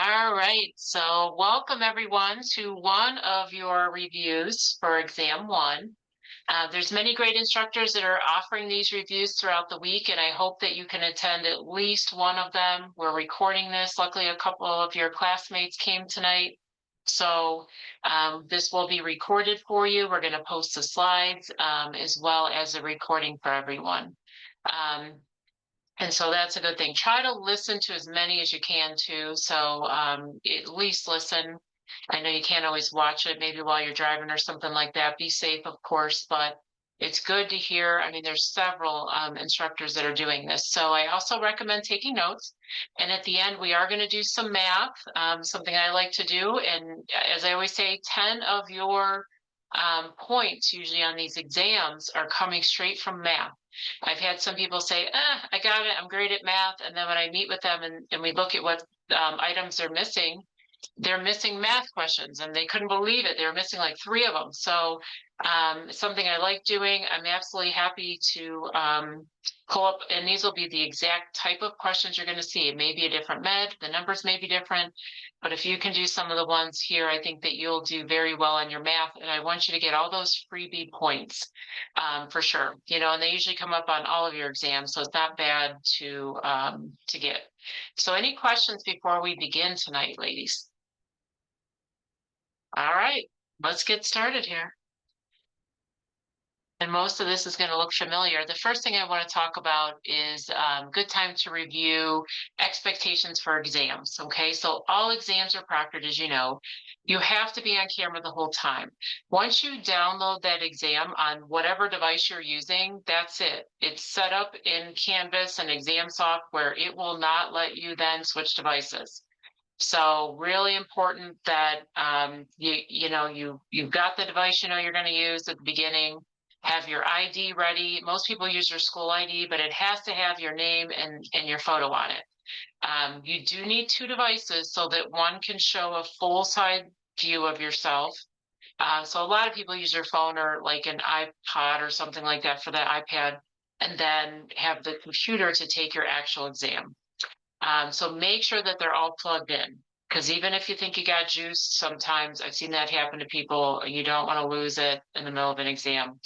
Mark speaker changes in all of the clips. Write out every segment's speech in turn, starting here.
Speaker 1: All right, so welcome everyone to one of your reviews for exam one. There's many great instructors that are offering these reviews throughout the week, and I hope that you can attend at least one of them. We're recording this. Luckily, a couple of your classmates came tonight. So this will be recorded for you. We're going to post the slides as well as a recording for everyone. Um, and so that's a good thing. Try to listen to as many as you can too. So at least listen. I know you can't always watch it, maybe while you're driving or something like that. Be safe, of course, but it's good to hear. I mean, there's several instructors that are doing this. So I also recommend taking notes. And at the end, we are going to do some math, something I like to do. And as I always say, 10 of your points usually on these exams are coming straight from math. I've had some people say, I got it, I'm great at math. And then when I meet with them and we look at what items they're missing math questions and they couldn't believe it. They were missing like three of them. So something I like doing. I'm absolutely happy to pull up, and these will be the exact type of questions you're going to see. It may be a different med, the numbers may be different, but if you can do some of the ones here, I think that you'll do very well on your math. And I want you to get all those freebie points for sure. And they usually come up on all of your exams, so it's not bad to get. So any questions before we begin tonight, ladies? All right, let's get started here. And most of this is going to look familiar. The first thing I want to talk about is good time to review expectations for exams. Okay, so all exams are proctored, as you know. You have to be on camera the whole time. Once you download that exam on whatever device you're using, that's it. It's set up in Canvas and exam software. It will not let you then switch devices. So really important that you've got the device you're going to use at the beginning. Have your ID ready. Most people use your school ID, but it has to have your name and your photo on it. You do need two devices so that one can show a full side view of yourself. So a lot of people use their phone or like an iPod or something like that for that iPad, and then have the computer to take your actual exam. So make sure that they're all plugged in, because even if you think you got juice, sometimes I've seen that happen to people. You don't want to lose it in the middle of an exam.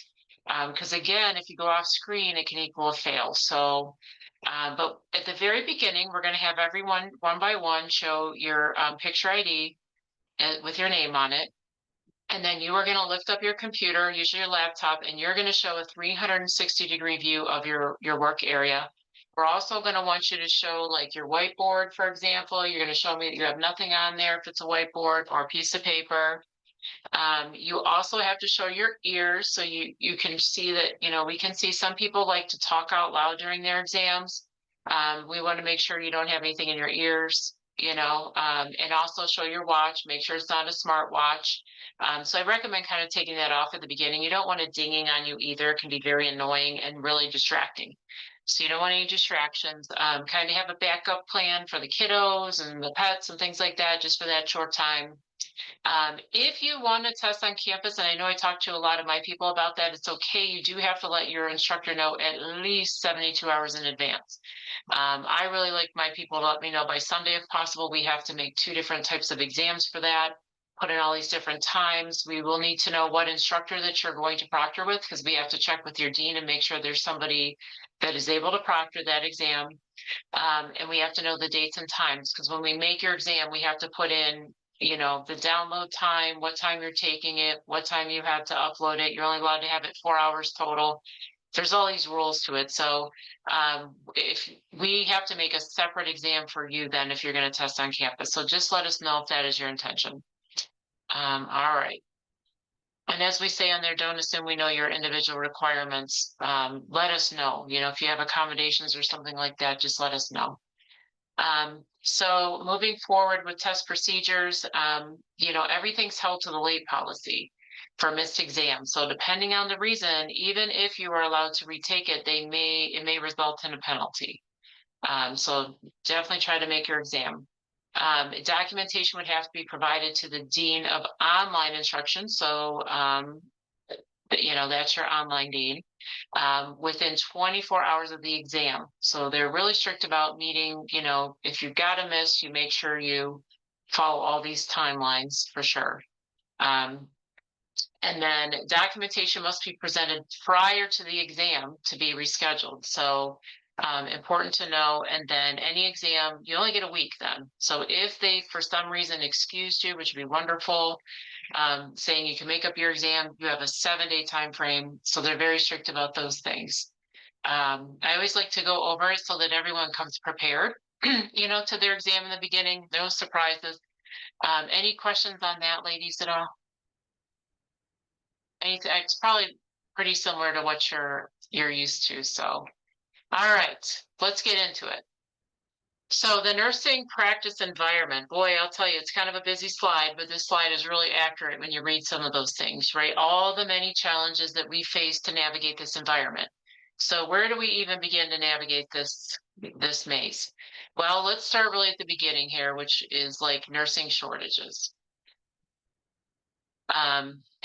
Speaker 1: Because again, if you go off screen, it can equal a fail. So, but at the very beginning, we're going to have everyone one by one show your picture ID with your name on it. And then you are going to lift up your computer, usually your laptop, and you're going to show a 360-degree view of your work area. We're also going to want you to show like your whiteboard, for example. You're going to show me that you have nothing on there if it's a whiteboard or a piece of paper. You also have to show your ears so you can see that, we can see some people like to talk out loud during their exams. We want to make sure you don't have anything in your ears, and also show your watch, make sure it's not a smart watch. So I recommend kind of taking that off at the beginning. You don't want it dinging on you either. It can be very annoying and really distracting. So you don't want any distractions. Kind of have a backup plan for the kiddos and the pets and things like that, just for that short time. If you want to test on campus, and I know I talked to a lot of my people about that, it's okay. You do have to let your instructor know at least 72 hours in advance. I really like my people to let me know by Sunday if possible. We have to make two different types of exams for that, put in all these different times. We will need to know what instructor that you're going to proctor with, because we have to check with your dean and make sure there's somebody that is able to proctor that exam. And we have to know the dates and times, because when we make your exam, we have to put in the download time, what time you're taking it, what time you have to upload it. You're only allowed to have it 4 hours total. There's all these rules to it. So if we have to make a separate exam for you then if you're going to test on campus. So just let us know if that is your intention. All right. And as we say on there, don't assume we know your individual requirements. Let us know. If you have accommodations or something like that, just let us know. So moving forward with test procedures, everything's held to the late policy for missed exams. So depending on the reason, even if you are allowed to retake it, it may result in a penalty. So definitely try to make your exam. Documentation would have to be provided to the Dean of Online Instruction. So, that's your online dean, within 24 hours of the exam. So they're really strict about meeting, if you've got a miss, you make sure you follow all these timelines for sure. Um, and then documentation must be presented prior to the exam to be rescheduled. So important to know. And then any exam, you only get a week then. So if they, for some reason, excused you, which would be wonderful, saying you can make up your exam, you have a 7-day time frame. So they're very strict about those things. I always like to go over it so that everyone comes prepared, to their exam in the beginning, no surprises. Any questions on that, ladies, at all? It's probably pretty similar to what you're used to. So, all right, let's get into it. So the nursing practice environment, boy, I'll tell you, it's kind of a busy slide, but this slide is really accurate when you read some of those things, right? All the many challenges that we face to navigate this environment. So where do we even begin to navigate this maze? Well, let's start really at the beginning here, which is like nursing shortages.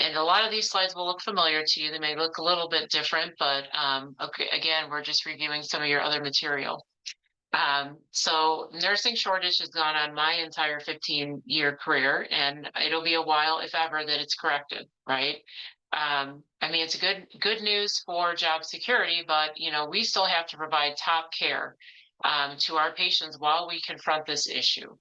Speaker 1: And a lot of these slides will look familiar to you. They may look a little bit different, but okay, again, we're just reviewing some of your other material. So nursing shortage has gone on my entire 15-year career, and it'll be a while, if ever, that it's corrected, right? I mean, it's a good news for job security, but we still have to provide top care to our patients while we confront this issue.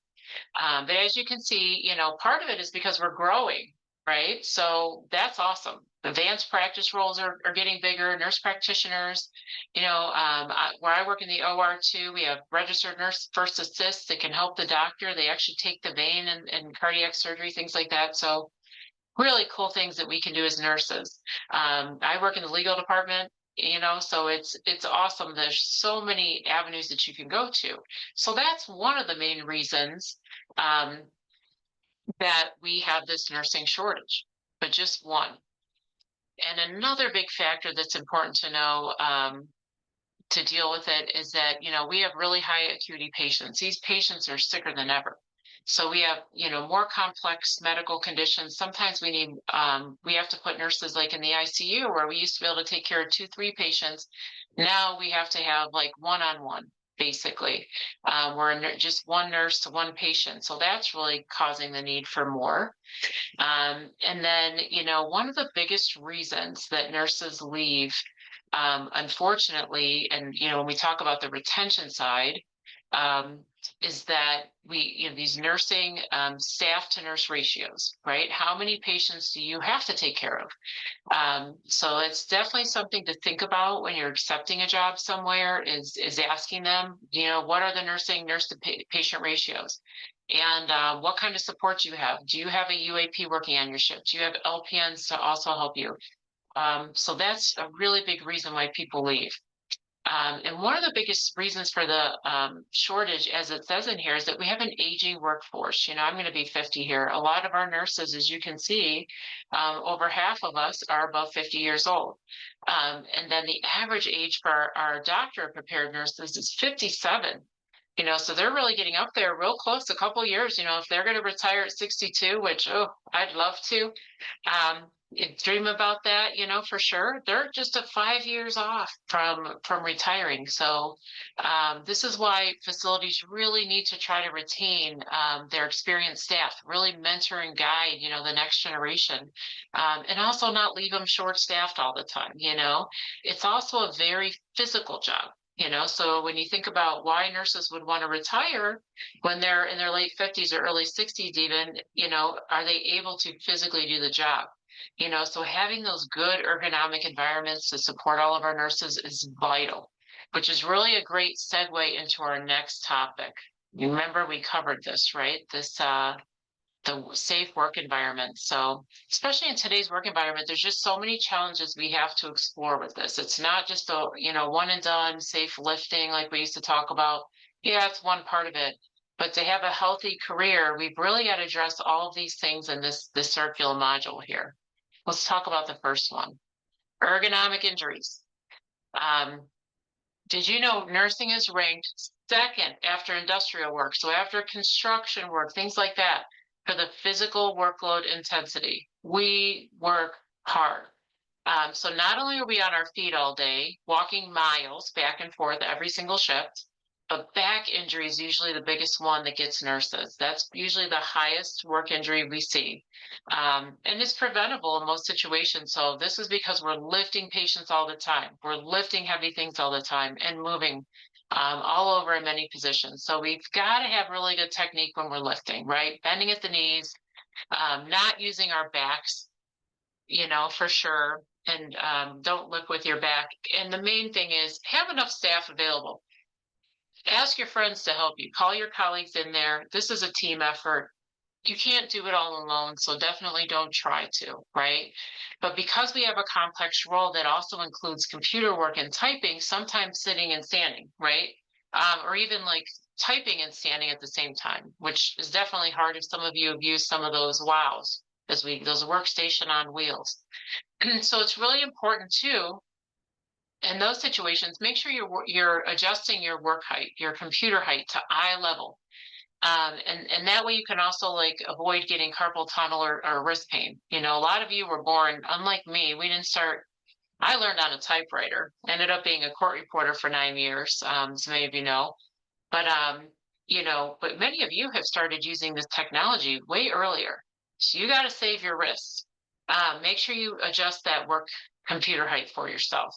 Speaker 1: But as you can see, part of it is because we're growing, right? So that's awesome. Advanced practice roles are getting bigger, nurse practitioners, where I work in the OR too, we have registered nurse first assists that can help the doctor. They actually take the vein and cardiac surgery, things like that. So really cool things that we can do as nurses. I work in the legal department, so it's awesome. There's so many avenues that you can go to. So that's one of the main reasons um, that we have this nursing shortage, but just one. And another big factor that's important to know to deal with it is that, we have really high acuity patients. These patients are sicker than ever. So we have, more complex medical conditions. Sometimes we have to put nurses like in the ICU where we used to be able to take care of 2, 3 patients. Now we have to have like one-on-one, basically. We're just one nurse to one patient. So that's really causing the need for more. And then, one of the biggest reasons that nurses leave, unfortunately, and when we talk about the retention side, um, is that these nursing staff to nurse ratios, right? How many patients do you have to take care of? So it's definitely something to think about when you're accepting a job somewhere. Is asking them, what are the nurse to patient ratios? And what kind of support do you have? Do you have a UAP working on your shift? Do you have LPNs to also help you? So that's a really big reason why people leave. And one of the biggest reasons for the shortage, as it says in here, is that we have an aging workforce. I'm going to be 50 here. A lot of our nurses, as you can see, over half of us are above 50 years old. And then the average age for our doctor prepared nurses is 57. So they're really getting up there real close, a couple years, if they're going to retire at 62, which, oh, I'd love to. Dream about that, for sure. They're just 5 years off from retiring. So this is why facilities really need to try to retain their experienced staff, really mentor and guide, the next generation, and also not leave them short-staffed all the time. It's also a very physical job. So when you think about why nurses would want to retire when they're in their late 50s or early 60s, even, are they able to physically do the job? So having those good ergonomic environments to support all of our nurses is vital, which is really a great segue into our next topic. You remember we covered this, right? The safe work environment. So especially in today's work environment, there's just so many challenges we have to explore with this. It's not just a, one and done safe lifting like we used to talk about. Yeah, it's one part of it. But to have a healthy career, we've really got to address all of these things in this circular module here. Let's talk about the first one, ergonomic injuries. Did you know nursing is ranked second after industrial work? So after construction work, things like that, for the physical workload intensity. We work hard. So not only are we on our feet all day, walking miles back and forth every single shift, a back injury is usually the biggest one that gets nurses. That's usually the highest work injury we see. And it's preventable in most situations. So this is because we're lifting patients all the time. We're lifting heavy things all the time and moving all over in many positions. So we've got to have really good technique when we're lifting, right? Bending at the knees, not using our backs, for sure. And don't lift with your back. And the main thing is have enough staff available. Ask your friends to help you. Call your colleagues in there. This is a team effort. You can't do it all alone, so definitely don't try to, right? But because we have a complex role that also includes computer work and typing, sometimes sitting and standing, right? Or even like typing and standing at the same time, which is definitely hard if some of you have used some of those wows, those workstation on wheels. So it's really important too in those situations, make sure you're adjusting your work height, your computer height to eye level. And that way you can also like avoid getting carpal tunnel or wrist pain. A lot of you were born, unlike me, we didn't start, I learned on a typewriter, ended up being a court reporter for 9 years, as many of you know. But many of you have started using this technology way earlier. So you got to save your wrists. Make sure you adjust that work computer height for yourself.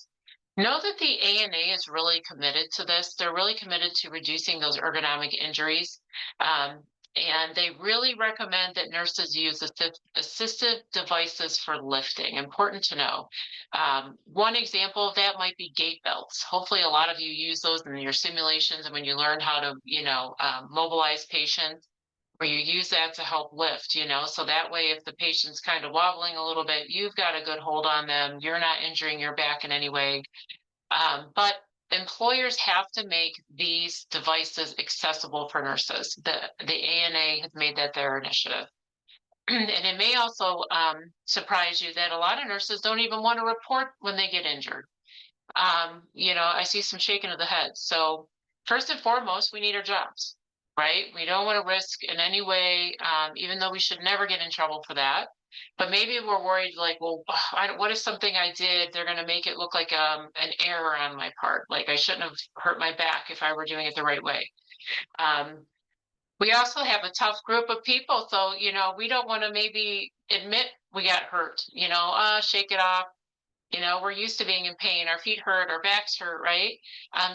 Speaker 1: Know that the ANA is really committed to this. They're really committed to reducing those ergonomic injuries. And they really recommend that nurses use assistive devices for lifting. Important to know. One example of that might be gait belts. Hopefully, a lot of you use those in your simulations and when you learn how to, mobilize patients, or you use that to help lift, so that way if the patient's kind of wobbling a little bit, you've got a good hold on them. You're not injuring your back in any way. But employers have to make these devices accessible for nurses. The ANA has made that their initiative. And it may also surprise you that a lot of nurses don't even want to report when they get injured. I see some shaking of the head. So first and foremost, we need our jobs, right? We don't want to risk in any way, even though we should never get in trouble for that. But maybe we're worried, like, well, what if something I did, they're going to make it look like an error on my part? Like I shouldn't have hurt my back if I were doing it the right way. We also have a tough group of people. So, we don't want to maybe admit we got hurt, shake it off. We're used to being in pain. Our feet hurt, our backs hurt, right?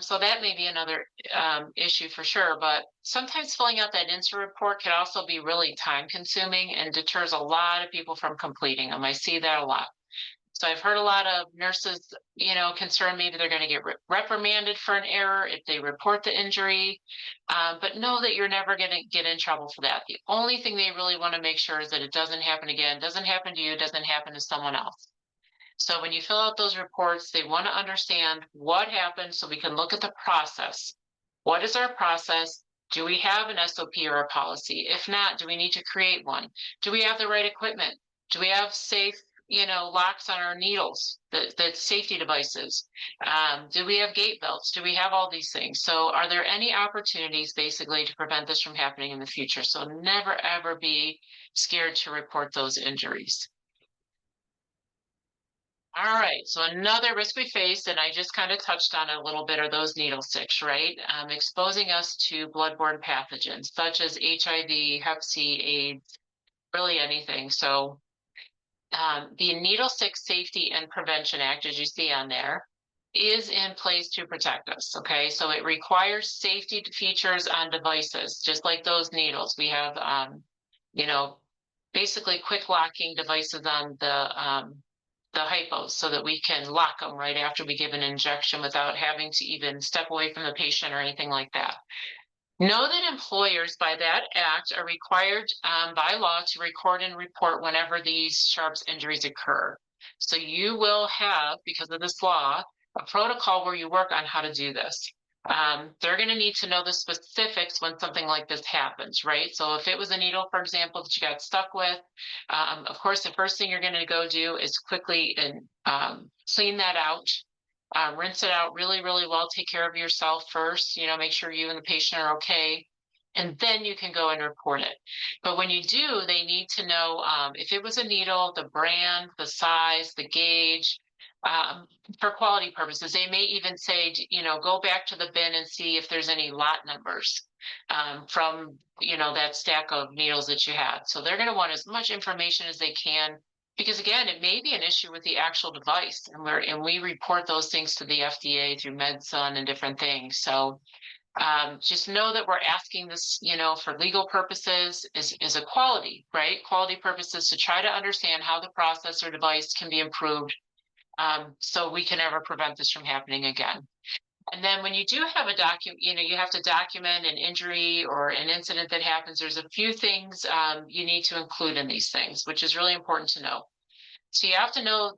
Speaker 1: So that may be another issue for sure. But sometimes filling out that INSA report can also be really time consuming and deters a lot of people from completing them. I see that a lot. So I've heard a lot of nurses, concerned maybe they're going to get reprimanded for an error if they report the injury. But know that you're never going to get in trouble for that. The only thing they really want to make sure is that it doesn't happen again, doesn't happen to you, doesn't happen to someone else. So when you fill out those reports, they want to understand what happened so we can look at the process. What is our process? Do we have an SOP or a policy? If not, do we need to create one? Do we have the right equipment? Do we have safe, locks on our needles, the safety devices? Do we have gait belts? Do we have all these things? So are there any opportunities basically to prevent this from happening in the future? So never, ever be scared to report those injuries. All right, so another risk we face, and I just kind of touched on it a little bit, are those needle sticks, right? Exposing us to bloodborne pathogens such as HIV, Hep C, AIDS, really anything. So the Needle Stick Safety and Prevention Act, as you see on there, is in place to protect us, okay? So it requires safety features on devices, just like those needles. We have, basically quick locking devices on the hypos so that we can lock them right after we give an injection without having to even step away from the patient or anything like that. Know that employers by that act are required by law to record and report whenever these sharps injuries occur. So you will have, because of this law, a protocol where you work on how to do this. They're going to need to know the specifics when something like this happens, right? So if it was a needle, for example, that you got stuck with, of course, the first thing you're going to go do is quickly and clean that out, rinse it out really, really well. Take care of yourself first, make sure you and the patient are okay. And then you can go and report it. But when you do, they need to know if it was a needle, the brand, the size, the gauge, um, for quality purposes. They may even say, go back to the bin and see if there's any lot numbers from, that stack of needles that you had. So they're going to want as much information as they can, because again, it may be an issue with the actual device, and we report those things to the FDA through MedSun and different things. So just know that we're asking this, for legal purposes, is a quality, right? Quality purposes, to try to understand how the process or device can be improved, so we can never prevent this from happening again. And then when you do have a document, you have to document an injury or an incident that happens. There's a few things you need to include in these things, which is really important to know. So you have to know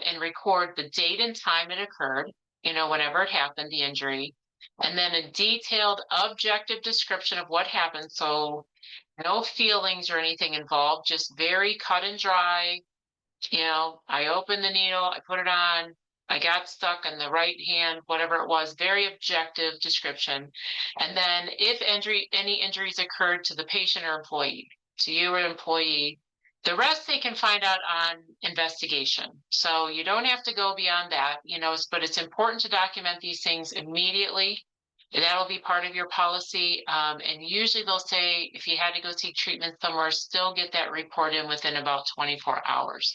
Speaker 1: and record the date and time it occurred, whenever it happened, the injury, and then a detailed, objective description of what happened. So no feelings or anything involved, just very cut and dry. I opened the needle, I put it on, I got stuck in the right hand, whatever it was, very objective description. And then if any injuries occurred to the patient or employee, to you or employee, the rest they can find out on investigation. So you don't have to go beyond that, but it's important to document these things immediately. That'll be part of your policy. And usually they'll say if you had to go seek treatment somewhere, still get that report in within about 24 hours.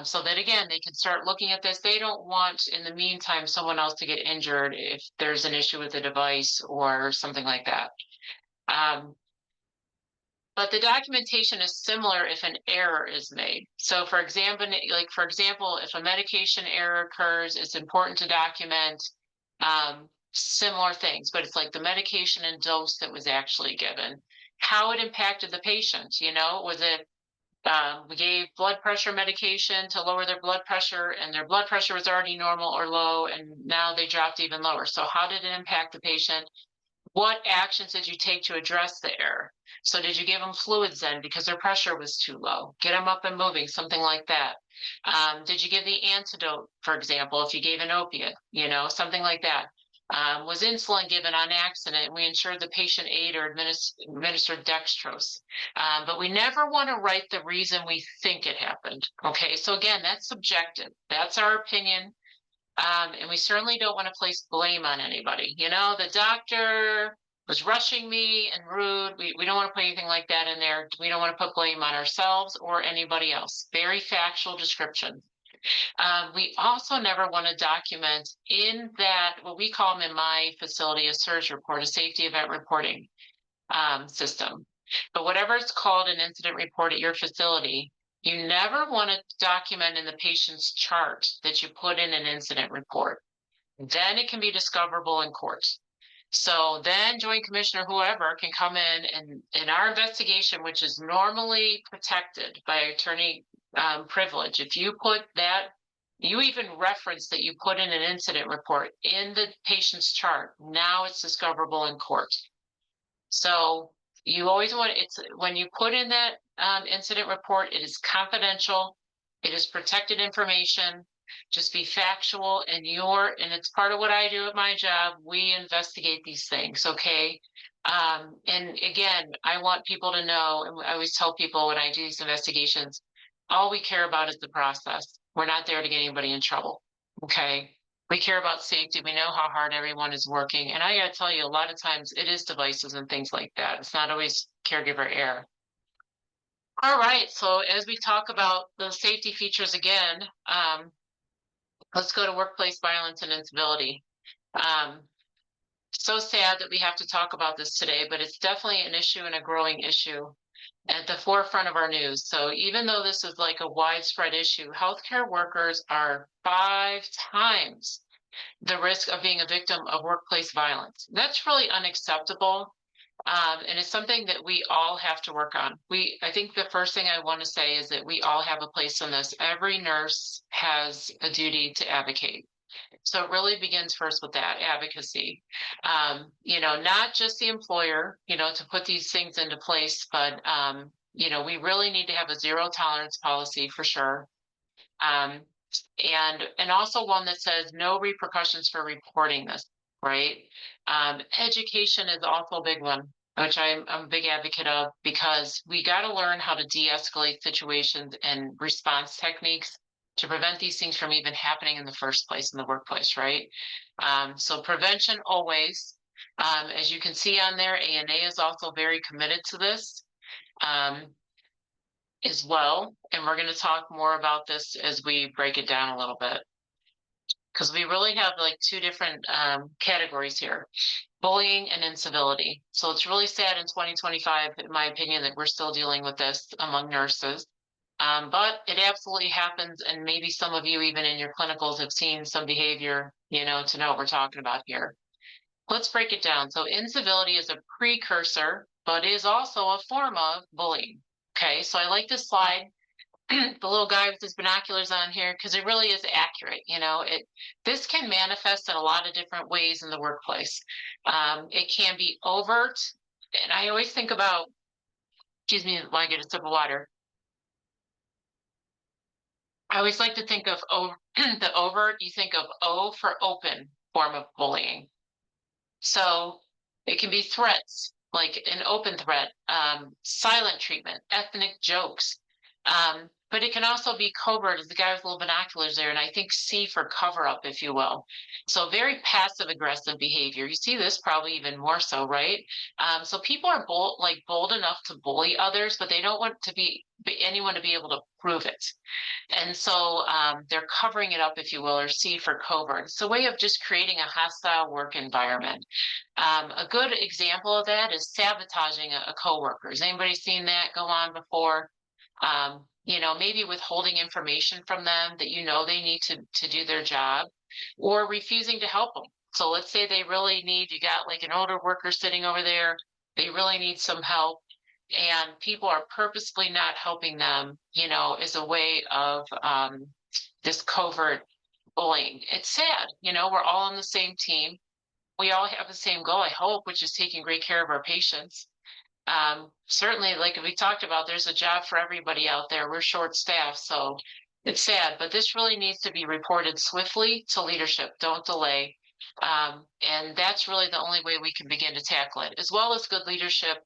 Speaker 1: So that again, they can start looking at this. They don't want, in the meantime, someone else to get injured if there's an issue with the device or something like that. But the documentation is similar if an error is made. So for example, if a medication error occurs, it's important to document similar things, but it's like the medication and dose that was actually given, how it impacted the patient. Was it we gave blood pressure medication to lower their blood pressure, and their blood pressure was already normal or low, and now they dropped even lower. So how did it impact the patient? What actions did you take to address the error? So did you give them fluids then because their pressure was too low? Get them up and moving, something like that. Did you give the antidote, for example, if you gave an opiate, something like that? Was insulin given on accident? We ensured the patient ate or administered dextrose. But we never want to write the reason we think it happened. Okay, so again, that's subjective. That's our opinion. And we certainly don't want to place blame on anybody. The doctor was rushing me and rude. We don't want to put anything like that in there. We don't want to put blame on ourselves or anybody else. Very factual description. We also never want to document in that, what we call them in my facility, a SIRS report, a safety event reporting system. But whatever it's called, an incident report at your facility, you never want to document in the patient's chart that you put in an incident report. Then it can be discoverable in court. So then Joint Commissioner, whoever, can come in our investigation, which is normally protected by attorney privilege. If you put that, you even reference that you put in an incident report in the patient's chart, now it's discoverable in court. So you always want, it's when you put in that incident report, it is confidential, it is protected information. Just be factual, and it's part of what I do at my job. We investigate these things, okay? And again, I want people to know, and I always tell people when I do these investigations, all we care about is the process. We're not there to get anybody in trouble, okay? We care about safety. We know how hard everyone is working. And I gotta tell you, a lot of times it is devices and things like that. It's not always caregiver error. All right, so as we talk about the safety features again, let's go to workplace violence and incivility. So sad that we have to talk about this today, but it's definitely an issue and a growing issue at the forefront of our news. So even though this is like a widespread issue, healthcare workers are 5 times the risk of being a victim of workplace violence. That's really unacceptable. And it's something that we all have to work on. I think the first thing I want to say is that we all have a place in this. Every nurse has a duty to advocate. So it really begins first with that advocacy. Not just the employer, to put these things into place, but we really need to have a zero tolerance policy for sure. And also one that says no repercussions for reporting this, right? Education is also a big one, which I'm a big advocate of, because we got to learn how to de-escalate situations and response techniques. to prevent these things from even happening in the first place in the workplace, right? So prevention always. As you can see on there, ANA is also very committed to this um, as well. And we're going to talk more about this as we break it down a little bit, because we really have like two different categories here: bullying and incivility. So it's really sad in 2025, in my opinion, that we're still dealing with this among nurses. But it absolutely happens, and maybe some of you, even in your clinicals, have seen some behavior, to know what we're talking about here. Let's break it down. So incivility is a precursor, but is also a form of bullying. Okay, so I like this slide, the little guy with his binoculars on here, because it really is accurate. This can manifest in a lot of different ways in the workplace. It can be overt, and I always think about, excuse me while I get a sip of water. I always like to think of the overt. You think of O for open form of bullying. So it can be threats, like an open threat, silent treatment, ethnic jokes. But it can also be covert, as the guy with little binoculars there, and I think C for cover up, if you will. So very passive aggressive behavior. You see this probably even more so, right? So people are bold enough to bully others, but they don't want to be anyone to be able to prove it. And so they're covering it up, if you will, or C for covert. It's a way of just creating a hostile work environment. A good example of that is sabotaging a coworker. Has anybody seen that go on before? Maybe withholding information from them that they need to do their job, or refusing to help them. So let's say they really need, you got like an older worker sitting over there, they really need some help, and people are purposefully not helping them, as a way of this covert bullying. It's sad, we're all on the same team. We all have the same goal, I hope, which is taking great care of our patients. Certainly, like we talked about, there's a job for everybody out there. We're short staffed, so it's sad, but this really needs to be reported swiftly to leadership. Don't delay. And that's really the only way we can begin to tackle it, as well as good leadership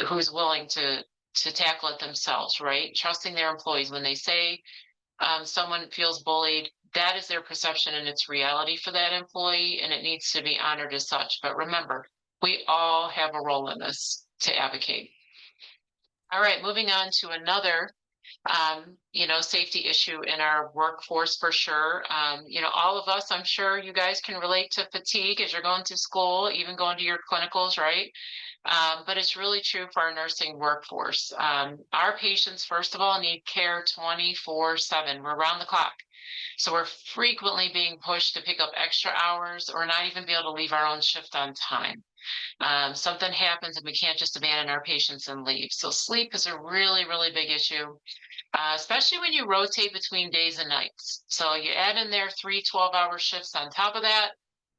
Speaker 1: who's willing to tackle it themselves, right? Trusting their employees when they say someone feels bullied, that is their perception and it's reality for that employee, and it needs to be honored as such. But remember, we all have a role in this to advocate. All right, moving on to another safety issue in our workforce for sure. All of us, I'm sure you guys can relate to fatigue as you're going to school, even going to your clinicals, right? But it's really true for our nursing workforce. Our patients, first of all, need care 24/7. We're around the clock. So we're frequently being pushed to pick up extra hours or not even be able to leave our own shift on time. Something happens and we can't just abandon our patients and leave. So sleep is a really, really big issue, especially when you rotate between days and nights. So you add in there 3 12-hour shifts on top of that.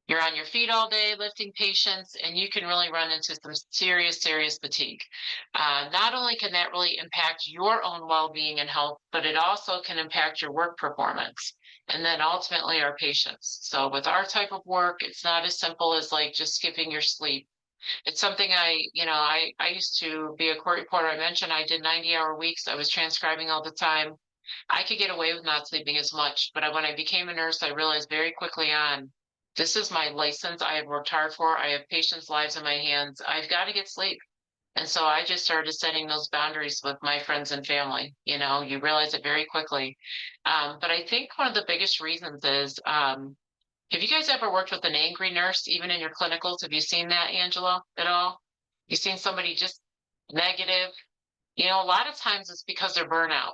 Speaker 1: You're on your feet all day lifting patients, and you can really run into some serious, serious fatigue. Not only can that really impact your own well-being and health, but it also can impact your work performance, and then ultimately our patients. So with our type of work, it's not as simple as like just skipping your sleep. It's something I used to be a court reporter. I mentioned I did 90-hour weeks. I was transcribing all the time. I could get away with not sleeping as much, but when I became a nurse, I realized very quickly on, this is my license I have worked hard for. I have patients' lives in my hands. I've got to get sleep. And so I just started setting those boundaries with my friends and family. You realize it very quickly. But I think one of the biggest reasons is, have you guys ever worked with an angry nurse, even in your clinicals? Have you seen that, Angela, at all? You seen somebody just negative? A lot of times it's because they're burnout.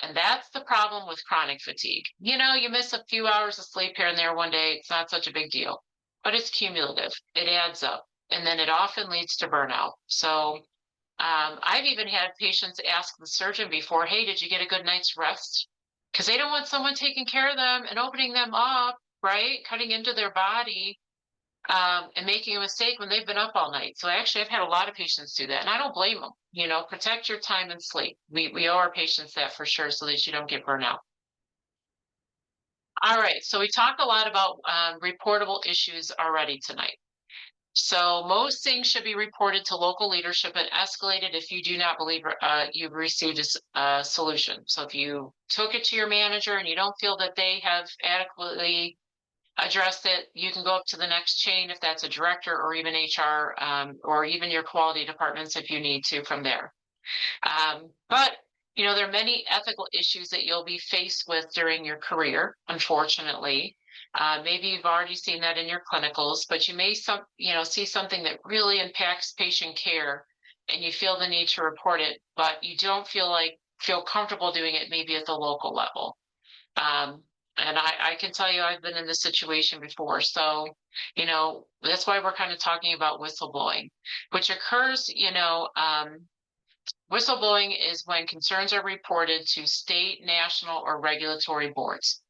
Speaker 1: And that's the problem with chronic fatigue. You miss a few hours of sleep here and there one day, it's not such a big deal, but it's cumulative. It adds up, and then it often leads to burnout. So I've even had patients ask the surgeon before, hey, did you get a good night's rest? Because they don't want someone taking care of them and opening them up, right? Cutting into their body and making a mistake when they've been up all night. So actually, I've had a lot of patients do that, and I don't blame them. Protect your time and sleep. We owe our patients that for sure, so that you don't get burnout. All right, so we talked a lot about reportable issues already tonight. So most things should be reported to local leadership and escalated if you do not believe you've received a solution. So if you took it to your manager and you don't feel that they have adequately addressed it, you can go up to the next chain if that's a director or even HR, or even your quality departments if you need to from there. But there are many ethical issues that you'll be faced with during your career, unfortunately. Maybe you've already seen that in your clinicals, but you may see something that really impacts patient care and you feel the need to report it, but you don't feel comfortable doing it maybe at the local level. Um, and I can tell you I've been in this situation before. So, that's why we're kind of talking about whistleblowing, which occurs, whistleblowing is when concerns are reported to state, national, or regulatory boards.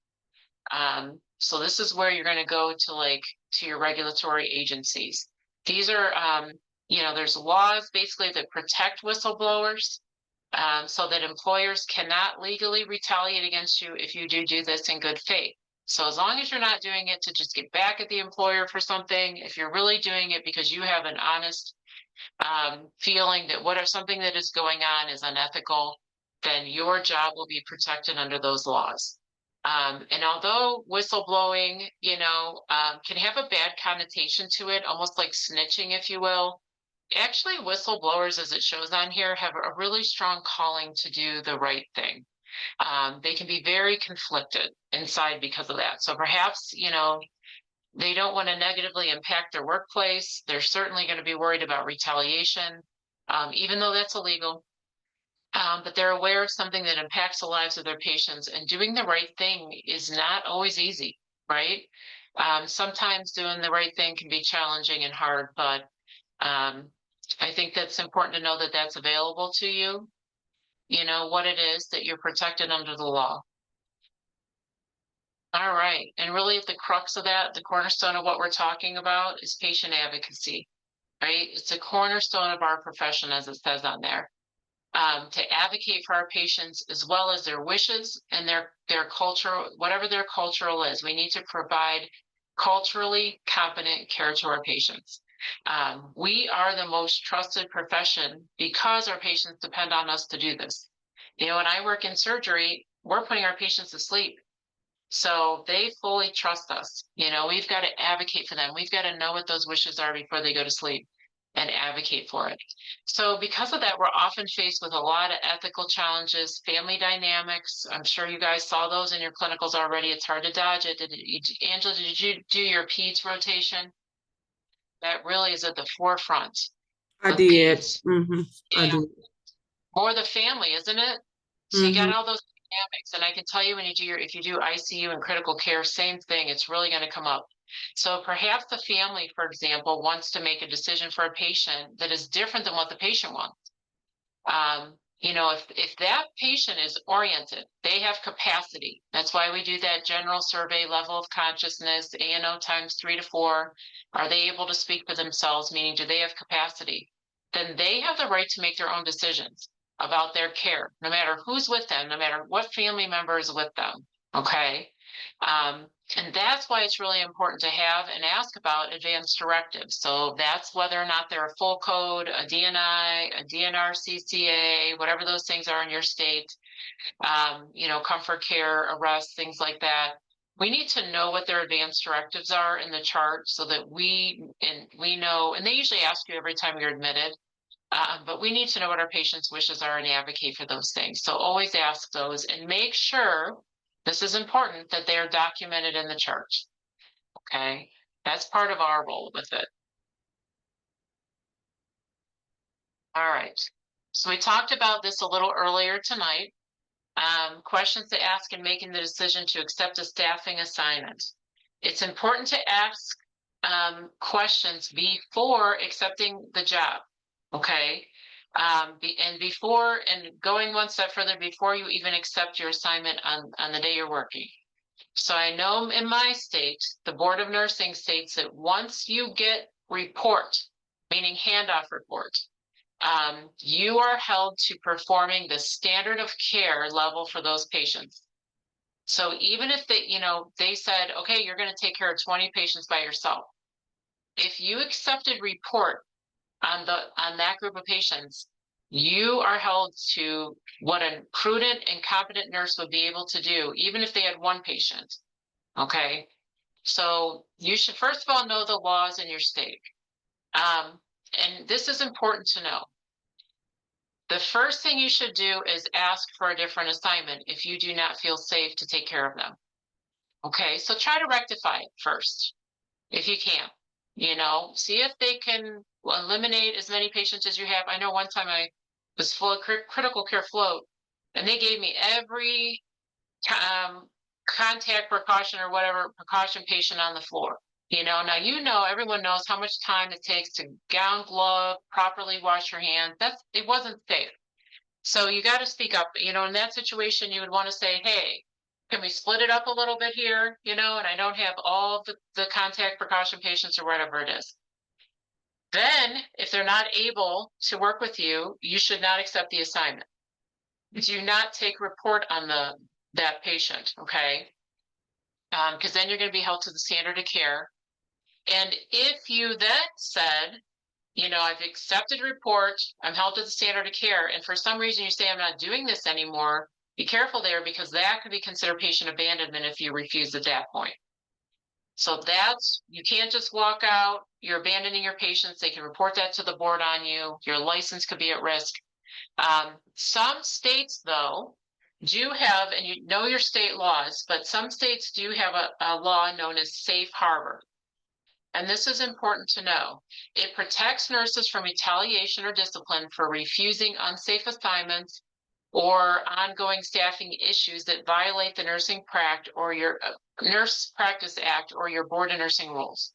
Speaker 1: So this is where you're going to go to your regulatory agencies. These are, there's laws basically that protect whistleblowers, so that employers cannot legally retaliate against you if you do this in good faith. So as long as you're not doing it to just get back at the employer for something, if you're really doing it because you have an honest feeling that what if something that is going on is unethical, then your job will be protected under those laws. And although whistleblowing, can have a bad connotation to it, almost like snitching, if you will, actually whistleblowers, as it shows on here, have a really strong calling to do the right thing. They can be very conflicted inside because of that. So perhaps, they don't want to negatively impact their workplace. They're certainly going to be worried about retaliation, even though that's illegal. But they're aware of something that impacts the lives of their patients, and doing the right thing is not always easy, right? Sometimes doing the right thing can be challenging and hard, but I think that's important to know that that's available to you. You know what it is, that you're protected under the law. All right. And really, at the crux of that, the cornerstone of what we're talking about is patient advocacy, right? It's a cornerstone of our profession, as it says on there, to advocate for our patients as well as their wishes and their culture, whatever their cultural is. We need to provide culturally competent care to our patients. We are the most trusted profession because our patients depend on us to do this. When I work in surgery, we're putting our patients to sleep. So they fully trust us. We've got to advocate for them. We've got to know what those wishes are before they go to sleep and advocate for it. So because of that, we're often faced with a lot of ethical challenges, family dynamics. I'm sure you guys saw those in your clinicals already. It's hard to dodge it. Angela, did you do your PEDS rotation? That really is at the forefront
Speaker 2: I
Speaker 1: of
Speaker 2: did.
Speaker 1: PEDS.
Speaker 2: I
Speaker 1: Yeah,
Speaker 2: did.
Speaker 1: more the family, isn't it? So you got
Speaker 2: hmm
Speaker 1: all those dynamics, and I can tell you if you do ICU and critical care, same thing, it's really going to come up. So perhaps the family, for example, wants to make a decision for a patient that is different than what the patient wants. If that patient is oriented, they have capacity. That's why we do that general survey, level of consciousness, ANO times 3 to 4. Are they able to speak for themselves? Meaning, do they have capacity? Then they have the right to make their own decisions about their care, no matter who's with them, no matter what family member is with them. Okay. And that's why it's really important to have and ask about advanced directives. So that's whether or not they're a full code, a DNI, a DNR whatever those things are in your state, comfort care, arrest, things like that. We need to know what their advanced directives are in the chart so that we know, and they usually ask you every time you're admitted, but we need to know what our patients' wishes are and advocate for those things. So always ask those and make sure, this is important, that they are documented in the chart. Okay. That's part of our role with it. All right. So we talked about this a little earlier tonight. Questions to ask in making the decision to accept a staffing assignment. It's important to ask questions before accepting the job. Okay. And going one step further, before you even accept your assignment on the day you're working. So I know in my state, the Board of Nursing states that once you get report, meaning handoff report, you are held to performing the standard of care level for those patients. So even if they said, okay, you're going to take care of 20 patients by yourself. if you accepted report on that group of patients, you are held to what a prudent and competent nurse would be able to do, even if they had one patient. Okay. So you should first of all know the laws in your state. And this is important to know. The first thing you should do is ask for a different assignment if you do not feel safe to take care of them. Okay, so try to rectify it first, if you can. See if they can eliminate as many patients as you have. I know one time I was full of critical care float, and they gave me every contact precaution or whatever precaution patient on the floor. Now everyone knows how much time it takes to gown, glove, properly wash your hands. It wasn't safe. So you got to speak up. In that situation, you would want to say, hey, can we split it up a little bit here? And I don't have all the contact precaution patients or whatever it is. Then, if they're not able to work with you, you should not accept the assignment. Do not take report on that patient, okay? Because then you're going to be held to the standard of care. And if you then said, I've accepted report, I'm held to the standard of care, and for some reason you say, I'm not doing this anymore, be careful there, because that could be considered patient abandonment if you refuse at that point. So you can't just walk out, you're abandoning your patients, they can report that to the board on you, your license could be at risk. Some states, though, do have, and you know your state laws, but some states do have a law known as safe harbor. And this is important to know. It protects nurses from retaliation or discipline for refusing unsafe assignments or ongoing staffing issues that violate the Nursing Pract or your Nurse Practice Act or your Board of Nursing rules.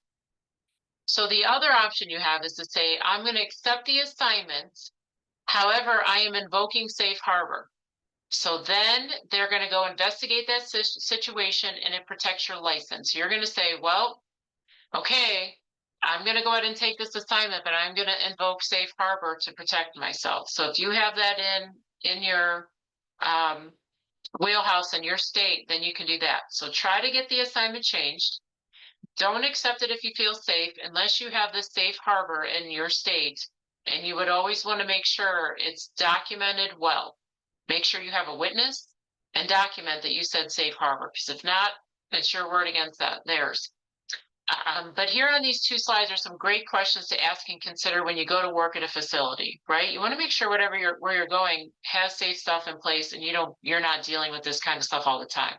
Speaker 1: So the other option you have is to say, I'm going to accept the assignments. However, I am invoking safe harbor. So then they're going to go investigate that situation, and it protects your license. You're going to say, well, okay, I'm going to go ahead and take this assignment, but I'm going to invoke safe harbor to protect myself. So if you have that in your wheelhouse in your state, then you can do that. So try to get the assignment changed. Don't accept it if you feel safe unless you have this safe harbor in your state. And you would always want to make sure it's documented well. Make sure you have a witness and document that you said safe harbor, because if not, it's your word against theirs. But here on these two slides are some great questions to ask and consider when you go to work at a facility, right? You want to make sure where you're going has safe stuff in place, and you're not dealing with this kind of stuff all the time.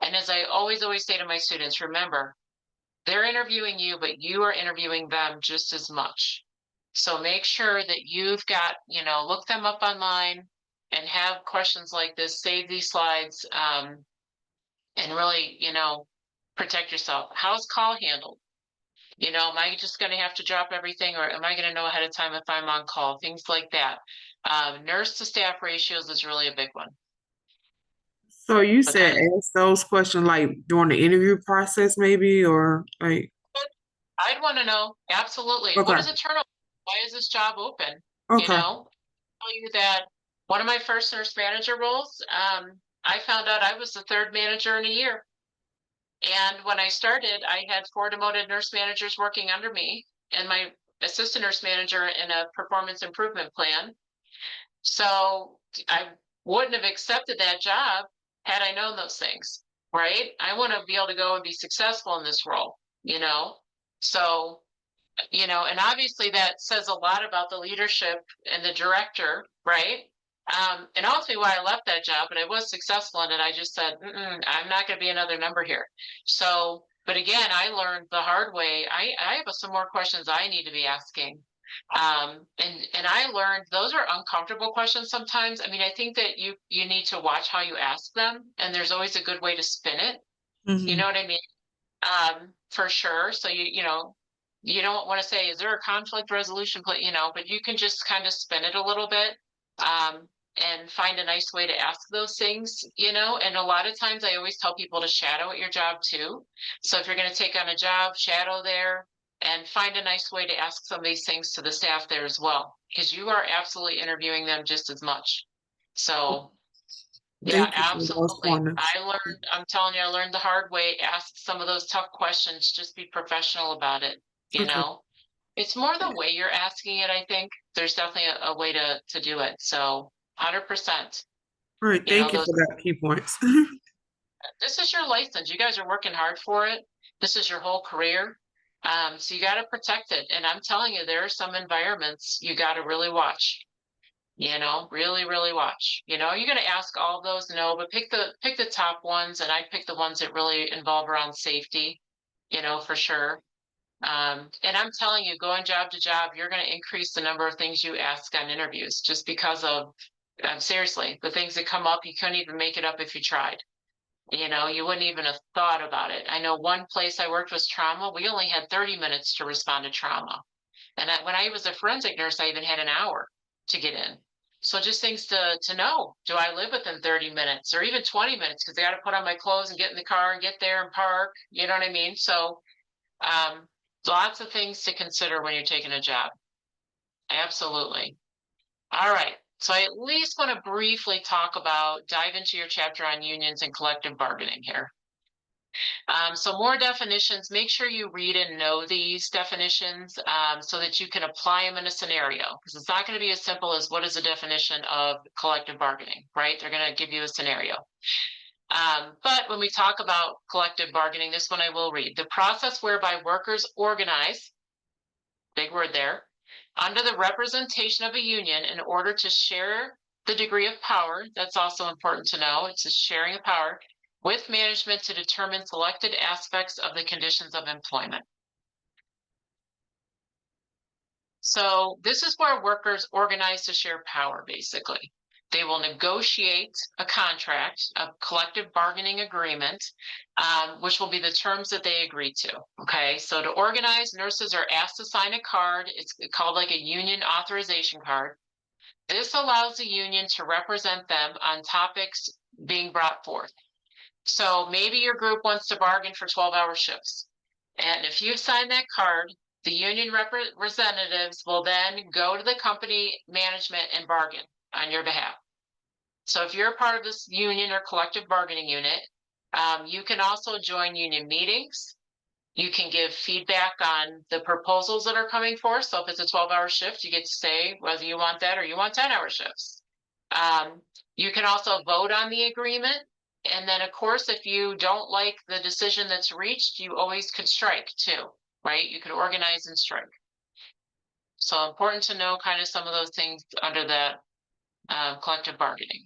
Speaker 1: And as I always say to my students, remember, they're interviewing you, but you are interviewing them just as much. So make sure that you've got, look them up online and have questions like this, save these slides, and really, protect yourself. How's call handled? Am I just going to have to drop everything, or am I going to know ahead of time if I'm on call? Things like that. Nurse to staff ratios is really a big one.
Speaker 2: So you said ask those questions like during the interview process, maybe, or like.
Speaker 1: I'd want to know, absolutely.
Speaker 2: Okay.
Speaker 1: What is the turnover? Why is this job open?
Speaker 2: Okay.
Speaker 1: I'll tell you that one of my first nurse manager roles, I found out I was the third manager in a year. And when I started, I had 4 demoted nurse managers working under me and my assistant nurse manager in a performance improvement plan. So I wouldn't have accepted that job had I known those things, right? I want to be able to go and be successful in this role, So, and obviously that says a lot about the leadership and the director, right? And ultimately why I left that job, but I was successful in it. I just said, I'm not going to be another number here. So, but again, I learned the hard way. I have some more questions I need to be asking. And I learned those are uncomfortable questions sometimes. I mean, I think that you need to watch how you ask them, and there's always a good way to spin it. You know what I mean? For sure. So you don't want to say, is there a conflict resolution plan? But you can just kind of spin it a little bit. And find a nice way to ask those things, and a lot of times I always tell people to shadow at your job too. So if you're going to take on a job, shadow there and find a nice way to ask some of these things to the staff there as well, because you are absolutely interviewing them just as much. So yeah, absolutely. I'm telling you, I learned the hard way. Ask some of those tough questions, just be professional about it. you
Speaker 2: Okay.
Speaker 1: know? It's more the way you're asking it, I think. There's definitely a way to do it. So 100%,
Speaker 2: All right.
Speaker 1: you know,
Speaker 2: Thank you
Speaker 1: those
Speaker 2: for that key points.
Speaker 1: this is your license. You guys are working hard for it. This is your whole career. So you got to protect it. And I'm telling you, there are some environments you got to really watch. Really, really watch. You're going to ask all of those, no, but pick the top ones, and I pick the ones that really involve around safety, for sure. And I'm telling you, going job to job, you're going to increase the number of things you ask on interviews just because of, seriously, the things that come up, you couldn't even make it up if you tried. You wouldn't even have thought about it. I know one place I worked was trauma. We only had 30 minutes to respond to trauma. And when I was a forensic nurse, I even had an hour to get in. So just things to know. Do I live within 30 minutes or even 20 minutes? Because I got to put on my clothes and get in the car and get there and park. You know what I mean? So um, lots of things to consider when you're taking a job. Absolutely. All right. So I at least want to briefly dive into your chapter on unions and collective bargaining here. So more definitions, make sure you read and know these definitions so that you can apply them in a scenario, because it's not going to be as simple as what is the definition of collective bargaining, right? They're going to give you a scenario. But when we talk about collective bargaining, this one I will read. The process whereby workers organize, big word there, under the representation of a union in order to share the degree of power. That's also important to know. It's a sharing of power with management to determine selected aspects of the conditions of employment. So this is where workers organize to share power, basically. They will negotiate a contract, a collective bargaining agreement, which will be the terms that they agree to. Okay, so to organize, nurses are asked to sign a card. It's called like a union authorization card. This allows the union to represent them on topics being brought forth. So maybe your group wants to bargain for 12-hour shifts. And if you sign that card, the union representatives will then go to the company management and bargain on your behalf. So if you're a part of this union or collective bargaining unit, you can also join union meetings. You can give feedback on the proposals that are coming forth. So if it's a 12-hour shift, you get to say whether you want that or you want 10-hour shifts. You can also vote on the agreement. And then, of course, if you don't like the decision that's reached, you always could strike too, right? You could organize and strike. So important to know kind of some of those things under that collective bargaining.